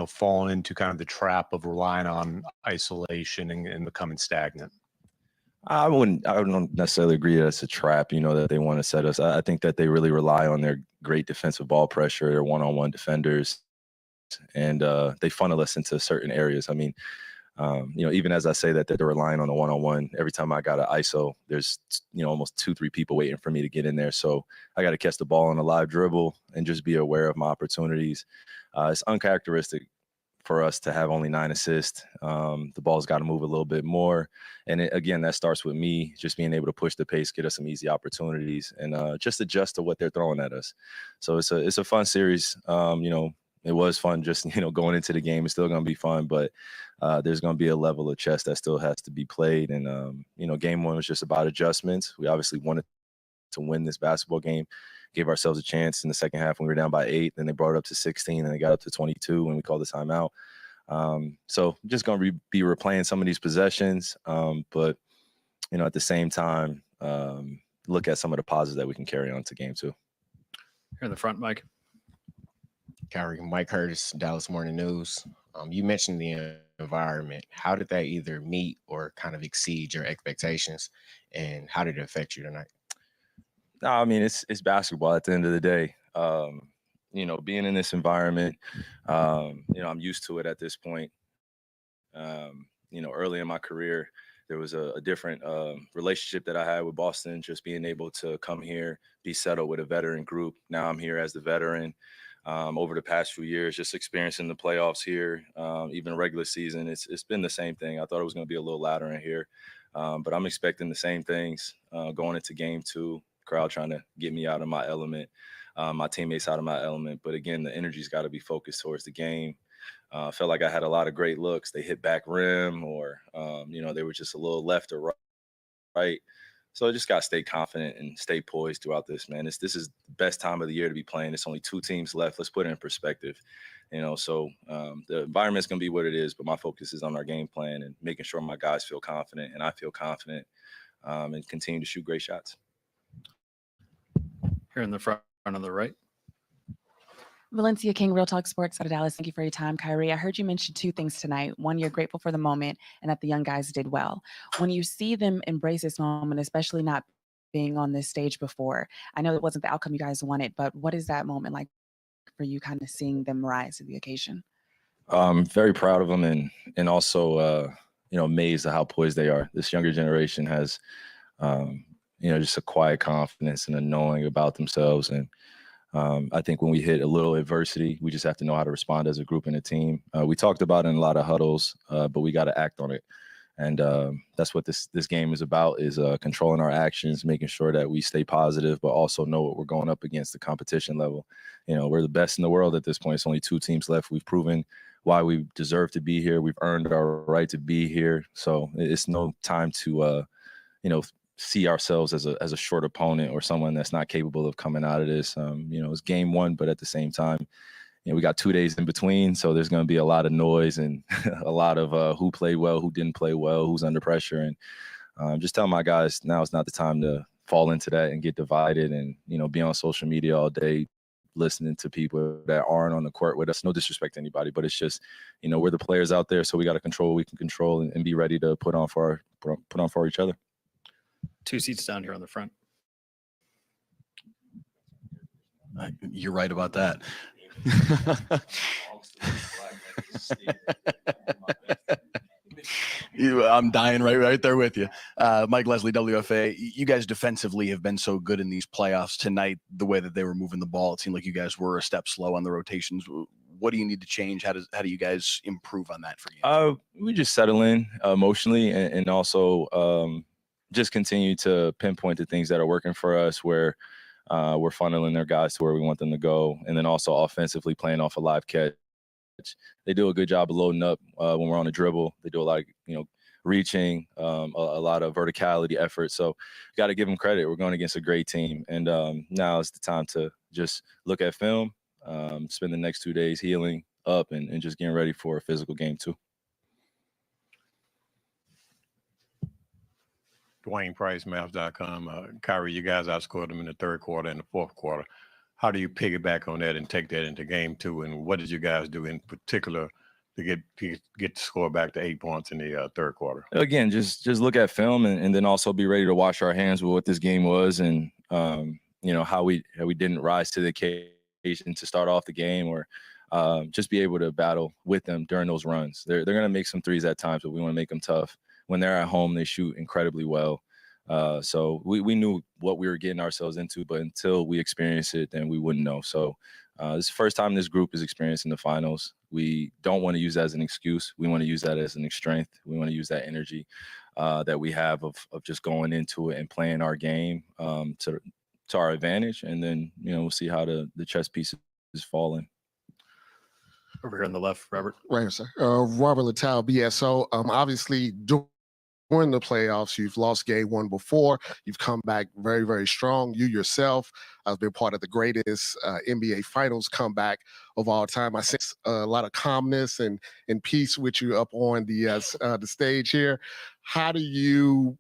falling into kind of the trap of relying on isolation and becoming stagnant? I don't necessarily agree that it's a trap, that they want to set us. I think that they really rely on their great defensive ball pressure, their one-on-one defenders, and they funnel us into certain areas. I mean, even as I say that they're relying on the one-on-one, every time I got an ISO, there's, almost 2-3 people waiting for me to get in there. So I got to catch the ball on a live dribble and just be aware of my opportunities. It's uncharacteristic for us to have only 9 assists. The ball's got to move a little bit more. And again, that starts with me just being able to push the pace, get us some easy opportunities, and just adjust to what they're throwing at us. So it's a fun series. It was fun just, going into the game. It's still going to be fun, but there's going to be a level of chess that still has to be played. And, game 1 was just about adjustments. We obviously wanted to win this basketball game, gave ourselves a chance in the second half when we were down by 8. Then they brought it up to 16, and they got up to 22 when we called the timeout. So just going to be replaying some of these possessions. But, at the same time, look at some of the positives that we can carry on to game 2. Here in the front, Mike. Kyrie, Mike Curtis, Dallas Morning News. You mentioned the environment. How did that either meet or kind of exceed your expectations, and how did it affect you tonight? No, I mean, it's basketball at the end of the day. Being in this environment, I'm used to it at this point. Early in my career, there was a different relationship that I had with Boston, just being able to come here, be settled with a veteran group. Now I'm here as the veteran. Over the past few years, just experiencing the playoffs here, even regular season, it's been the same thing. I thought it was going to be a little louder in here, but I'm expecting the same things going into game 2. crowd trying to get me out of my element, my teammates out of my element. But again, the energy's got to be focused towards the game. I felt like I had a lot of great looks. They hit back rim, or they were just a little left or right. So I just got to stay confident and stay poised throughout this, man. This is the best time of the year to be playing. It's only 2 teams left. Let's put it in perspective, So the environment's going to be what it is, but my focus is on our game plan and making sure my guys feel confident and I feel confident, and continue to shoot great shots. Here in the front on the right. Valencia King, Real Talk Sports out of Dallas. Thank you for your time, Kyrie. I heard you mention 2 things tonight. One, you're grateful for the moment and that the young guys did well. When you see them embrace this moment, especially not being on this stage before, I know it wasn't the outcome you guys wanted, but what is that moment like for you, kind of seeing them rise to the occasion? I'm very proud of them and also, amazed at how poised they are. This younger generation has, just a quiet confidence and a knowing about themselves. And I think when we hit a little adversity, we just have to know how to respond as a group and a team. We talked about it in a lot of huddles, but we got to act on it. And that's what this game is about, is controlling our actions, making sure that we stay positive, but also know what we're going up against, the competition level. We're the best in the world at this point. It's only 2 teams left. We've proven why we deserve to be here. We've earned our right to be here. So it's no time to, see ourselves as a short opponent or someone that's not capable of coming out of this. It's game 1, but at the same time, we got 2 days in between, so there's going to be a lot of noise and a lot of who played well, who didn't play well, who's under pressure. And just tell my guys now is not the time to fall into that and get divided and, be on social media all day listening to people that aren't on the court with us. No disrespect to anybody, but it's just, we're the players out there, so we got to control what we can control and be ready to put on for each other. 2 seats down here on the front. You're right about that. I'm dying right there with you. Mike Leslie, WFA, you guys defensively have been so good in these playoffs. Tonight, the way that they were moving the ball, it seemed like you guys were a step slow on the rotations. What do you need to change? How do you guys improve on that for you? We just settle in emotionally and also just continue to pinpoint the things that are working for us, where we're funneling their guys to where we want them to go. And then also offensively playing off a live catch. They do a good job of loading up when we're on a dribble. They do a lot of, reaching, a lot of verticality effort. So got to give them credit. We're going against a great team. And now is the time to just look at film, spend the next 2 days healing up and just getting ready for a physical game 2. Dwayne Price, Mavs.com. Kyrie, you guys outscored them in the 3rd quarter and the 4th quarter. How do you piggyback on that and take that into game 2? And what did you guys do in particular to get the score back to 8 points in the 3rd quarter? Again, just look at film and then also be ready to wash our hands with what this game was and how we didn't rise to the occasion to start off the game, or just be able to battle with them during those runs. They're going to make some threes at times, but we want to make them tough. When they're at home, they shoot incredibly well. So we knew what we were getting ourselves into, but until we experience it, then we wouldn't know. So this is the first time this group is experiencing the finals. We don't want to use that as an excuse. We want to use that as an strength. We want to use that energy that we have of just going into it and playing our game to our advantage. And then, we'll see how the chess pieces fall in. Over here on the left, Robert. Right, sir. Robert Littell, BSO. Obviously, during the playoffs, you've lost game 1 before. You've come back very, very strong. You yourself have been part of the greatest NBA Finals comeback of all time. I sense a lot of calmness and peace with you up on the stage here. How do you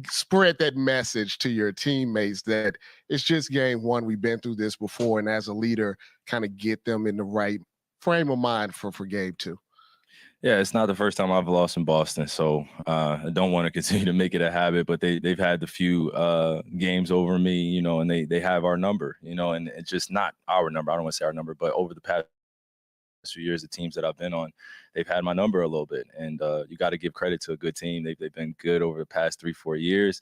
spread that message to your teammates that it's just game 1? We've been through this before, and as a leader, kind of get them in the right frame of mind for game 2? Yeah, it's not the first time I've lost in Boston, so I don't want to continue to make it a habit. But they've had the few games over me, and they have our number, and it's just not our number. I don't want to say our number, but over the past few years, the teams that I've been on, they've had my number a little bit. And you got to give credit to a good team. They've been good over the past 3-4 years.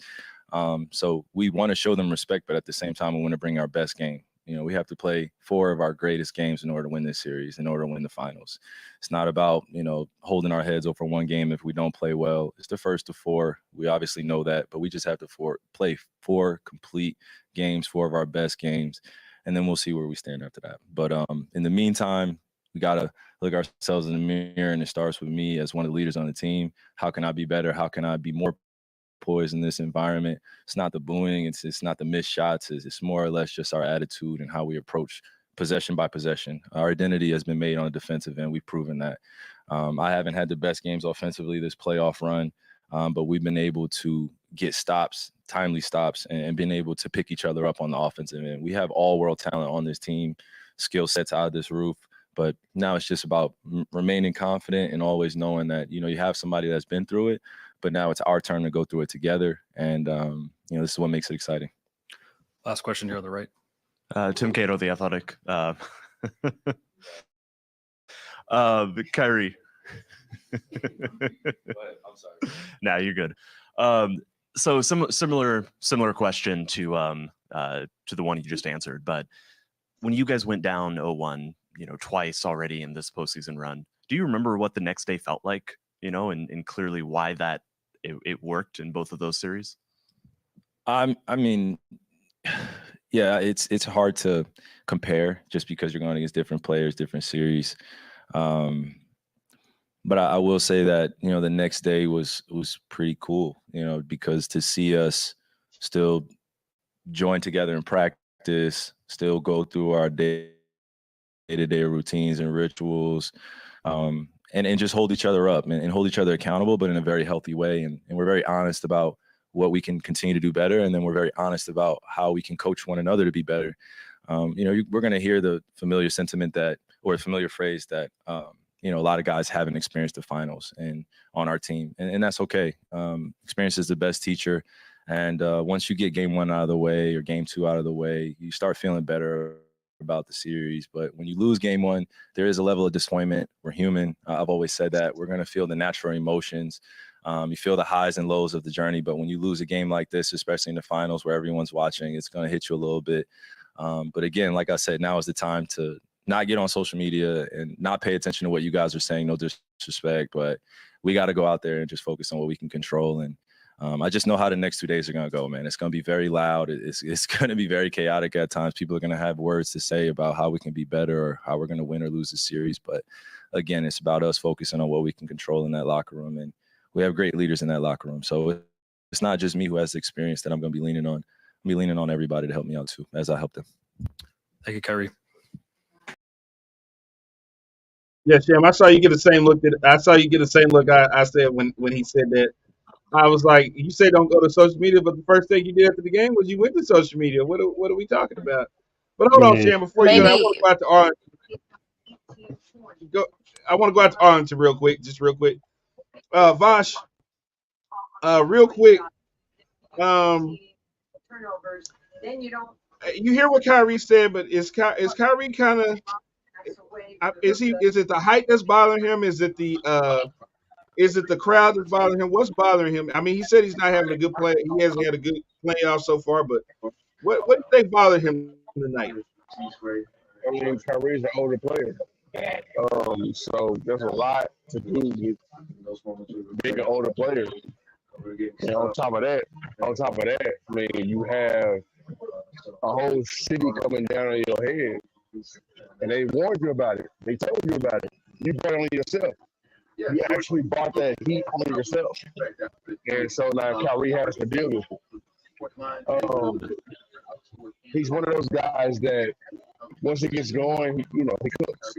So we want to show them respect, but at the same time, we want to bring our best game. You know, we have to play 4 of our greatest games in order to win this series, in order to win the finals. It's not about, you know, holding our heads over one game if we don't play well. It's the first of 4. We obviously know that, but we just have to play 4 complete games, 4 of our best games, and then we'll see where we stand after that. But in the meantime, we got to look ourselves in the mirror, and it starts with me as one of the leaders on the team. How can I be better? How can I be more poised in this environment? It's not the booing. It's not the missed shots. It's more or less just our attitude and how we approach possession by possession. Our identity has been made on the defensive end. We've proven that. I haven't had the best games offensively this playoff run, but we've been able to get stops, timely stops, and been able to pick each other up on the offensive end. We have all world talent on this team, skill sets out of this roof. But now it's just about remaining confident and always knowing that, you know, you have somebody that's been through it, but now it's our turn to go through it together. And, you know, this is what makes it exciting. Last question here on the right. Tim Cato, The Athletic. Kyrie. I'm sorry. Nah, you're good. So similar question to the one you just answered. But when you guys went down 0-1, you know, twice already in this postseason run, do you remember what the next day felt like? You know, and clearly why that it worked in both of those series? I mean, yeah, it's hard to compare just because you're going against different players, different series. But I will say that, you know, the next day was pretty cool, you know, because to see us still join together in practice, still go through our day-to-day routines and rituals, and just hold each other up and hold each other accountable, but in a very healthy way. And we're very honest about what we can continue to do better. And then we're very honest about how we can coach one another to be better. You know, we're going to hear the familiar sentiment or familiar phrase that, you know, a lot of guys haven't experienced the finals and on our team. And that's okay. Experience is the best teacher. And once you get game 1 out of the way or game 2 out of the way, you start feeling better about the series. But when you lose game 1, there is a level of disappointment. We're human. I've always said that. We're going to feel the natural emotions. You feel the highs and lows of the journey. But when you lose a game like this, especially in the finals where everyone's watching, it's going to hit you a little bit. But again, like I said, now is the time to not get on social media and not pay attention to what you guys are saying. No disrespect, but we got to go out there and just focus on what we can control. And I just know how the next 2 days are going to go, man. It's going to be very loud. It's going to be very chaotic at times. People are going to have words to say about how we can be better or how we're going to win or lose the series. But again, it's about us focusing on what we can control in that locker room. And we have great leaders in that locker room. So it's not just me who has the experience that I'm going to be leaning on. I'm be leaning on everybody to help me out too, as I help them. Thank you, Kyrie. Yeah, Sham, I saw you get the same look I said when he said that. I was like, you say don't go to social media, but the first thing you did after the game was you went to social media. What are we talking about? But hold on, Sham, before you go, I want to go out to Arlington. I want to go out to Arlington real quick. Vosh, real quick. You hear what Kyrie said, but is Kyrie kind of is it the height that's bothering him? Is it the crowd that's bothering him? What's bothering him? I mean, he said he's not having a good play. He hasn't had a good playoff so far, but what do you think bothered him tonight? I mean, Kyrie's an older player. So there's a lot to do with being an older player. And on top of that, I mean, you have a whole city coming down on your head. And they warned you about it. They told you about it. You brought it on yourself. You actually brought that heat on yourself. And so now Kyrie has to deal with it. He's one of those guys that once he gets going, he cooks.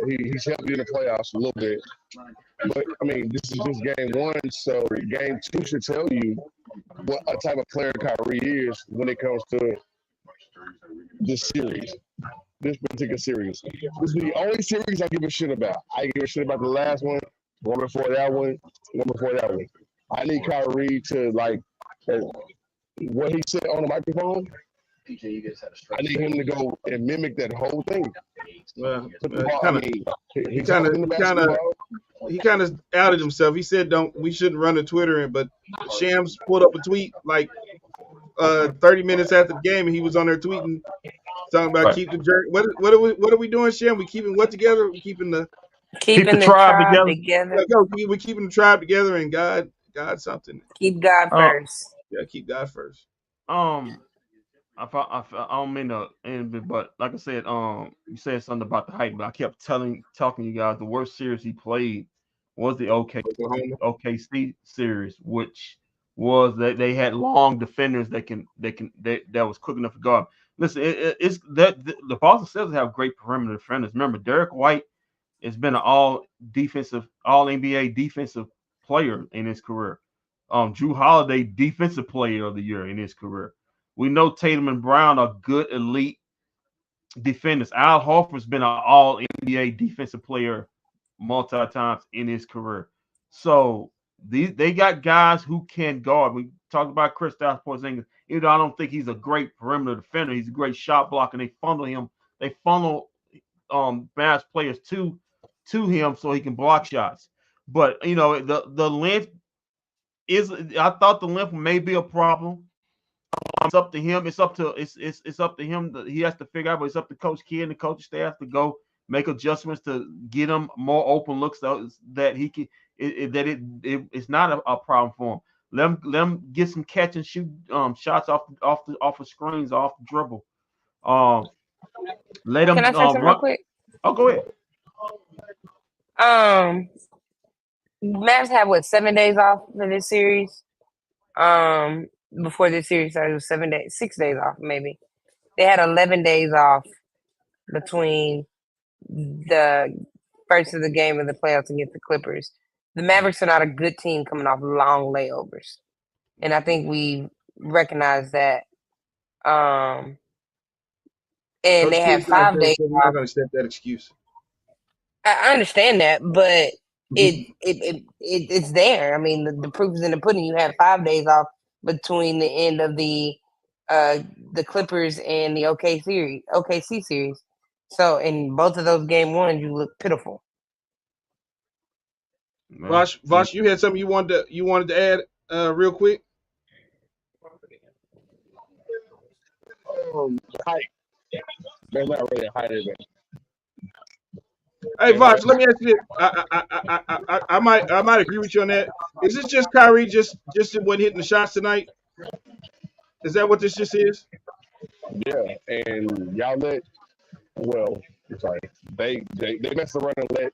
He's helped you in the playoffs a little bit. But, I mean, this is just game 1, so game 2 should tell you what type of player Kyrie is when it comes to this series. This particular series. This is the only series I give a shit about. I give a shit about the last one before that one. I need Kyrie to, like, what he said on the microphone, I need him to go and mimic that whole thing. He kind of outed himself. He said we shouldn't run to Twitter, but Shams pulled up a tweet like 30 minutes after the game, and he was on there tweeting, talking about Right. keep the jerk. What are we doing, Shem? We keeping what together? We keeping the Keeping the tribe together. we keeping the tribe together, and God something. Keep God first. Yeah, keep God first. I don't mean to end, but like I said, you said something about the height, but I kept talking to you guys. The worst series he played was the OKC series, which was that they had long defenders that was quick enough to guard. Listen, it's that the Boston Celtics have great perimeter defenders. Remember, Derek White has been an all NBA defensive player in his career. Drew Holiday, defensive player of the year in his career. We know Tatum and Brown are good elite defenders. Al Horford's been an all NBA defensive player multiple times in his career. So they got guys who can guard. We talked about Kristaps Porzingis. Even though I don't think he's a great perimeter defender, he's a great shot blocker. And they funnel Mavs players to him so he can block shots. But the length I thought the length may be a problem. It's up to him. It's up to him. He has to figure out, but it's up to Coach Kidd and the coaching staff to go make adjustments to get him more open looks so that he can it's not a problem for him. Let him get some catch and shoot shots off of screens, off the dribble. Let him. Can I say something real quick? Oh, go ahead. Mavs have 7 days off for this series. Before this series started, it was 7 days, 6 days off, maybe. They had 11 days off between the first of the game of the playoffs against the Clippers. The Mavericks are not a good team coming off long layovers. And I think we recognize that. And Coach they have Kidd's not 5 days we're not going to accept that excuse. I understand that, but it's there. I mean, the proof is in the pudding. You have 5 days off between the end of the Clippers and the OKC series. So in both of those game ones, you look pitiful. Vosh, you had something you wanted to add real quick? Height. There's not really a height in it. Hey, Vosh, let me ask you this. I might agree with you on that. Is this just Kyrie just wasn't hitting the shots tonight? Is that what this just is? Yeah, and y'all they messed around and let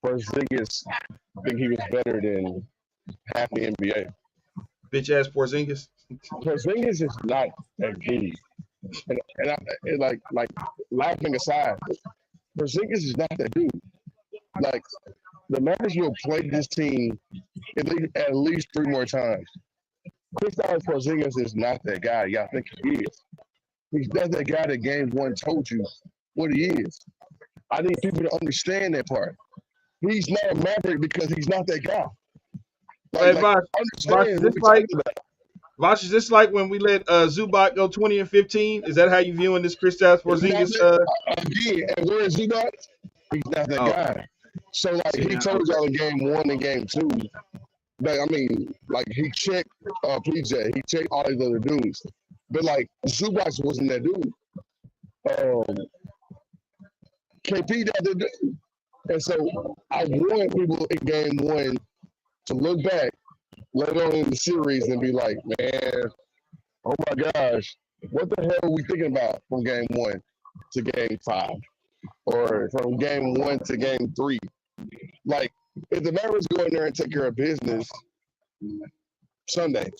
Porzingis think he was better than half the NBA. Bitch ass Porzingis. Porzingis is not that good. And like laughing aside, Porzingis is not that dude. Like the Mavericks will play this team at least 3 more times. Kristaps Porzingis is not that guy y'all think he is. He's not that guy that game 1 told you what he is. I need people to understand that part. He's not a Maverick because he's not that guy. Vosh, is this like when we let Zubac go 20 and 15? Is that how you viewing this Kristaps Porzingis? Again, and where is Zubac? He's not that guy. So he told y'all in game 1 and game 2. He checked PJ, he checked all these other dudes. But Zubac wasn't that dude. KP not that dude. And so I want people in game 1 to look back later on in the series and be like, man, oh my gosh, what the hell are we thinking about from game 1 to game 5? Or from game 1 to game 3? If the Mavericks go in there and take care of business Sunday,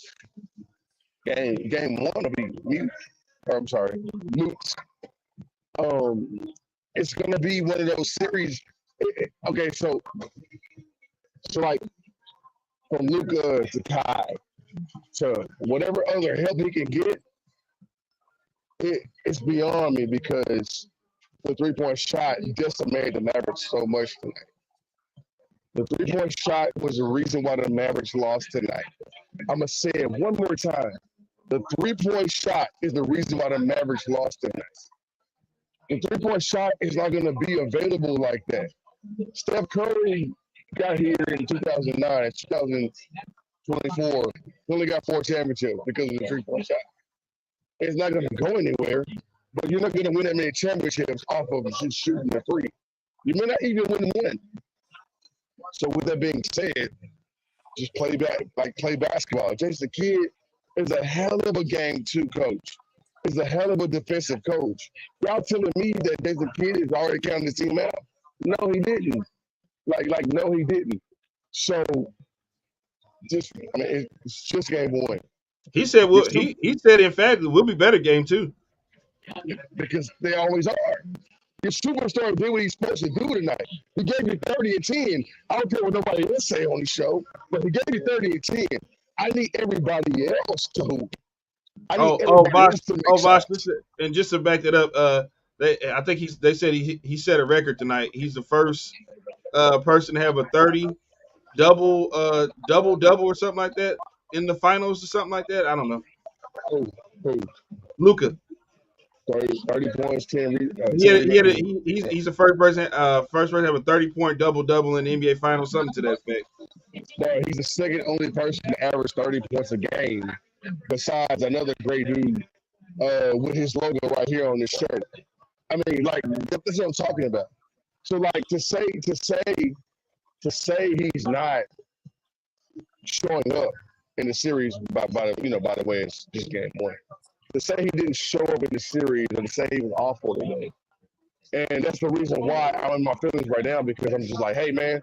game 1 will be mute. It's going to be one of those series. Okay, so from Luka to Kai to whatever other help he can get, it's beyond me because the 3-point shot decimated the Mavericks so much tonight. The 3-point shot was the reason why the Mavericks lost tonight. I'm going to say it one more time. The 3-point shot is the reason why the Mavericks lost tonight. The 3-point shot is not going to be available like that. Steph Curry got here in 2009, 2024. He only got 4 championships because of the 3-point shot. It's not going to go anywhere. But you're not going to win that many championships off of just shooting the three. You may not even win one. So with that being said, just play basketball. Jason Kidd is a hell of a game two coach. Is a hell of a defensive coach. Y'all telling me that Jason Kidd is already counting the team out? No, he didn't. No, he didn't. So it's just game one. He said he said in fact it will be better game two. Because they always are. Your superstar did what he's supposed to do tonight. He gave you 30 and 10. I don't care what nobody else say on the show, but he gave you 30 and 10. I need everybody else to hoop. Vosh, listen, and just to back that up, I think they said he set a record tonight. He's the first person to have a 30 double or something like that in the finals or something like that. I don't know. Who? Luka. 30 points, 10. He's the first person to have a 30-point double in the NBA Finals, something to that effect. No, he's the second only person to average 30 points a game, besides another great dude with his logo right here on his shirt. I mean, that's what I'm talking about. So, to say he's not showing up in the series by the way it's just game one. To say he didn't show up in the series and to say he was awful today. And that's the reason why I'm in my feelings right now, because I'm just like, hey, man.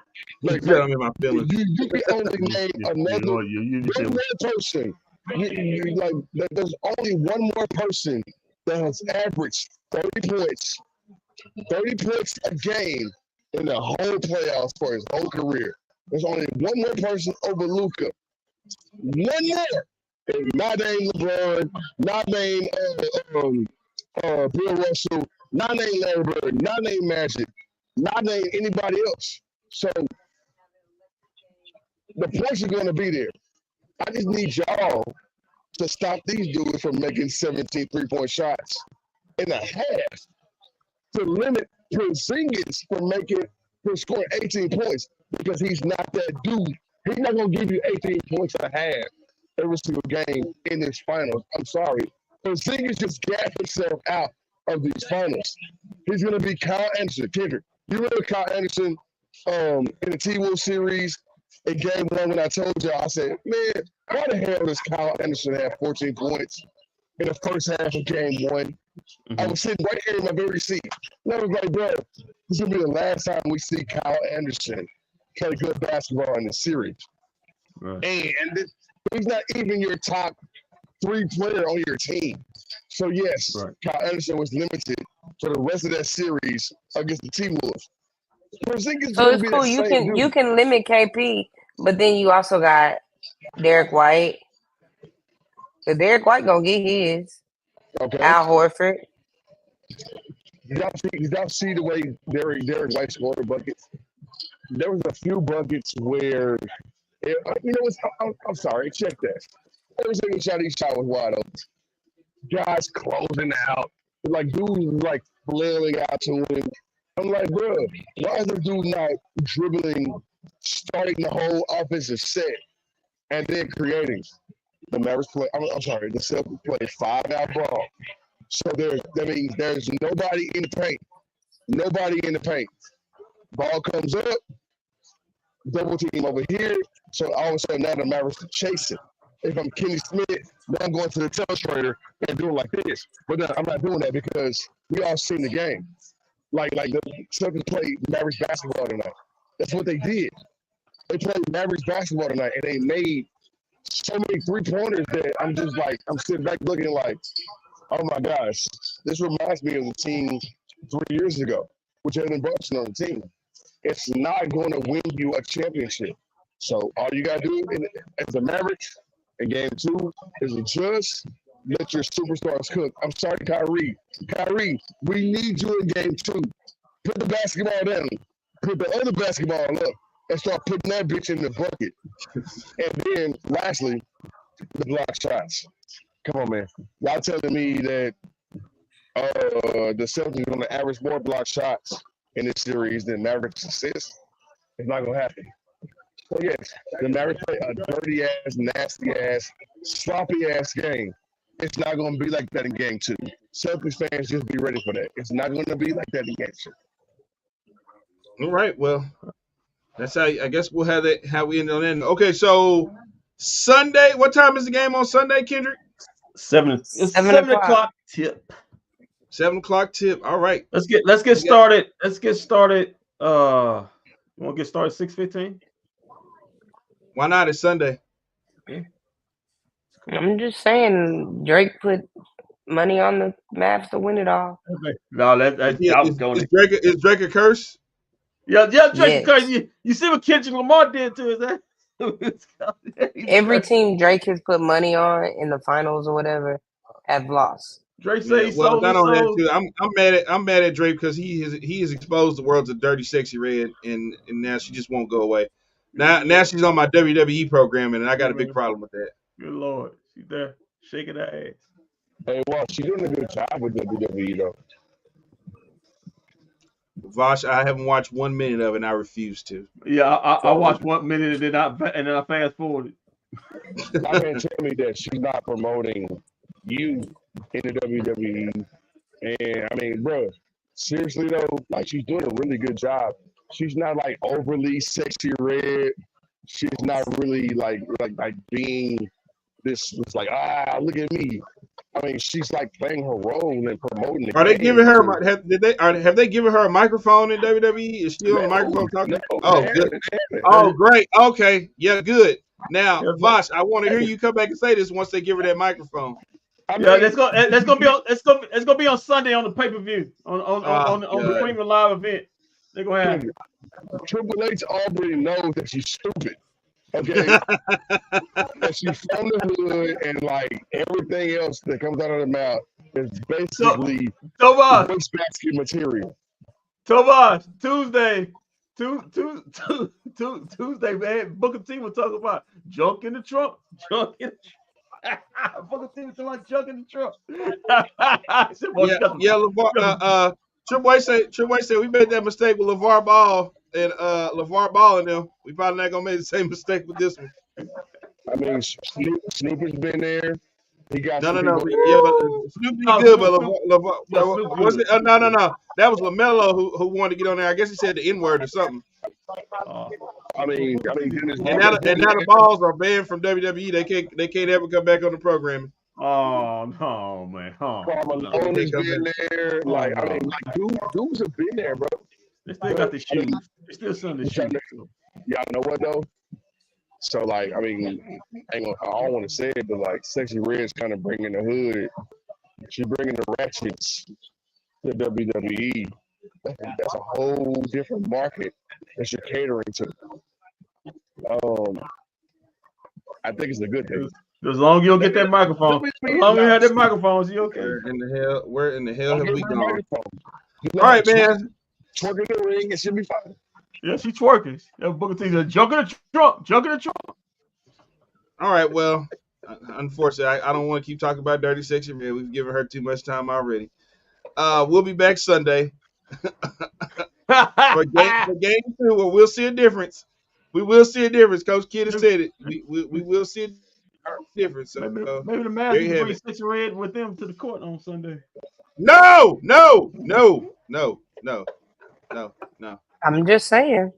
I'm in my feelings. You can only name another one more person. There's only one more person that has averaged 30 points a game in the whole playoffs for his whole career. There's only one more person over Luka. One more. Not named LeBron, not named Bill Russell, not named Larry Bird, not named Magic, not named anybody else. So the points are going to be there. I just need y'all to stop these dudes from making 17 three-point shots in a half, to limit Porzingis from scoring 18 points, because he's not that dude. He's not going to give you 18 points and a half every single game in this finals. I'm sorry. Porzingis just gassed himself out of these finals. He's going to be Kyle Anderson. Kendrick, you remember Kyle Anderson in the T-Wolves series in game one when I told y'all, I said, man, why the hell does Kyle Anderson have 14 points in the first half of game one? Mm-hmm. I was sitting right here in my very seat. And I was like, bro, this is going to be the last time we see Kyle Anderson play good basketball in the series. Right. And he's not even your top 3 player on your team. So, yes, right. Kyle Anderson was limited for the rest of that series against the T-Wolves. So it's cool. You can limit KP, but then you also got Derek White. So Derek White gonna get his. Okay. Al Horford. Did y'all see the way Derek White scored the buckets? There was a few buckets where, I'm sorry, check this. Every single shot he shot was wide open. Guys closing out. Dudes flailing out to him. I'm like, bro, why is this dude not dribbling, starting the whole offensive set, and then creating? The Mavs play, the Celtics play 5-out ball. So that means there's nobody in the paint. Nobody in the paint. Ball comes up, double team over here. So all of a sudden now the Mavericks are chasing. If I'm Kenny Smith, then I'm going to the telestrator and doing like this. But then I'm not doing that because we all seen the game. The Celtics played Mavericks basketball tonight. That's what they did. They played Mavericks basketball tonight, and they made so many three-pointers that I'm just I'm sitting back looking like, oh my gosh, this reminds me of the team 3 years ago with Jalen Brunson on the team. It's not going to win you a championship. So all you got to do as the Mavericks in game 2 is just let your superstars cook. I'm sorry, Kyrie. Kyrie, we need you in game 2. Put the basketball down. Put the other basketball up and start putting that bitch in the bucket. And then, lastly, the block shots. Come on, man. Y'all telling me that the Celtics are going to average more block shots in this series than Mavericks assists? It's not going to happen. So, yes, the Mavericks play a dirty-ass, nasty-ass, sloppy-ass game. It's not going to be like that in game 2. Celtics fans, just be ready for that. It's not going to be like that in game 2. All right. Well, that's how I guess we'll have that. How we end on that. Okay. So Sunday. What time is the game on Sunday, Kendrick? 7 o'clock tip. 7 o'clock tip. All right. Let's get started. Let's get started. You want to get started 6:15? Why not? It's Sunday. I'm just saying, Drake put money on the Mavs to win it all. Okay. No, I'm going. Is Drake a curse? Yeah, Drake Yes. a curse. You see what Kendrick Lamar did to his ass? Every team Drake has put money on in the finals or whatever have lost. Drake say he Well, sold not his only that soul. too. I'm mad at Drake because he has exposed the world to dirty, sexy red, and now she just won't go away. Now she's on my WWE program, and I got a big problem with that. Good Lord, she's there shaking her ass. Hey, well, she's doing a good job with WWE though. Vosh, I haven't watched 1 minute of it, and I refuse to. Yeah, I watched 1 minute and then I fast forwarded. I can't tell me that she's not promoting you in the WWE. And I mean, bro, seriously though, like she's doing a really good job. She's not like overly sexy red. She's not really like being this like look at me. I mean, she's like playing her role and promoting it. Are they giving her? Have they given her a microphone in WWE? Is she on the microphone talking? Oh, good. Oh, great. Okay, yeah, good. Now, Vosh, I want to hear you come back and say this once they give her that microphone. Yeah, that's gonna be on Sunday on the pay-per-view on the premium live event. They're gonna have Triple H already knows that she's stupid. Okay, that she's from the hood, and like everything else that comes out of her mouth is basically wastebasket material. Tomas, Tuesday, man. Booker T was talking about junk in the trunk. Booker T was talking about junk in the trunk. LeVar. Triple H said we made that mistake with LeVar Ball and LeVar Ball and them. We probably not gonna make the same mistake with this one. I mean, Snoop has been there. He got No. people- Yeah, but Snoopy good, but LeVar was it? No. That was LaMelo who wanted to get on there. I guess he said the N-word or something. I mean, Dennis And now the Balls are banned from WWE. They can't ever come back on the programming. Oh no, man! Carmelo has been there. Like I mean, like dudes have been there, bro. They still got the shoes. They still selling the shoes. Y'all know what though? So like, I mean, I don't want to say it, but like, Sexy Red's kind of bringing the hood. She's bringing the ratchets to WWE. That's a whole different market that you're catering to. I think it's a good thing. As long as you don't get that microphone. As long as you have that microphone, you okay. Where in the hell have we gone? All right, man. Twerking the ring, it should be fine. Yeah, she's twerking. Booker T said, junk in the trunk. All right, well, unfortunately, I don't want to keep talking about Dirty Sexy Red. We've given her too much time already. We'll be back Sunday for game 2, where we'll see a difference. We will see a difference. Coach Kidd has said it. We will see a difference. So, maybe the Mavs can bring Sexy Red with them to the court on Sunday. No. I'm just saying.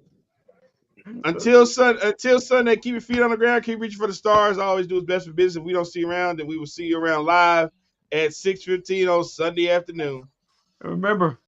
Until Sunday, keep your feet on the ground, keep reaching for the stars. Always do his best for business. If we don't see you around, then we will see you around live at 6:15 on Sunday afternoon. And remember,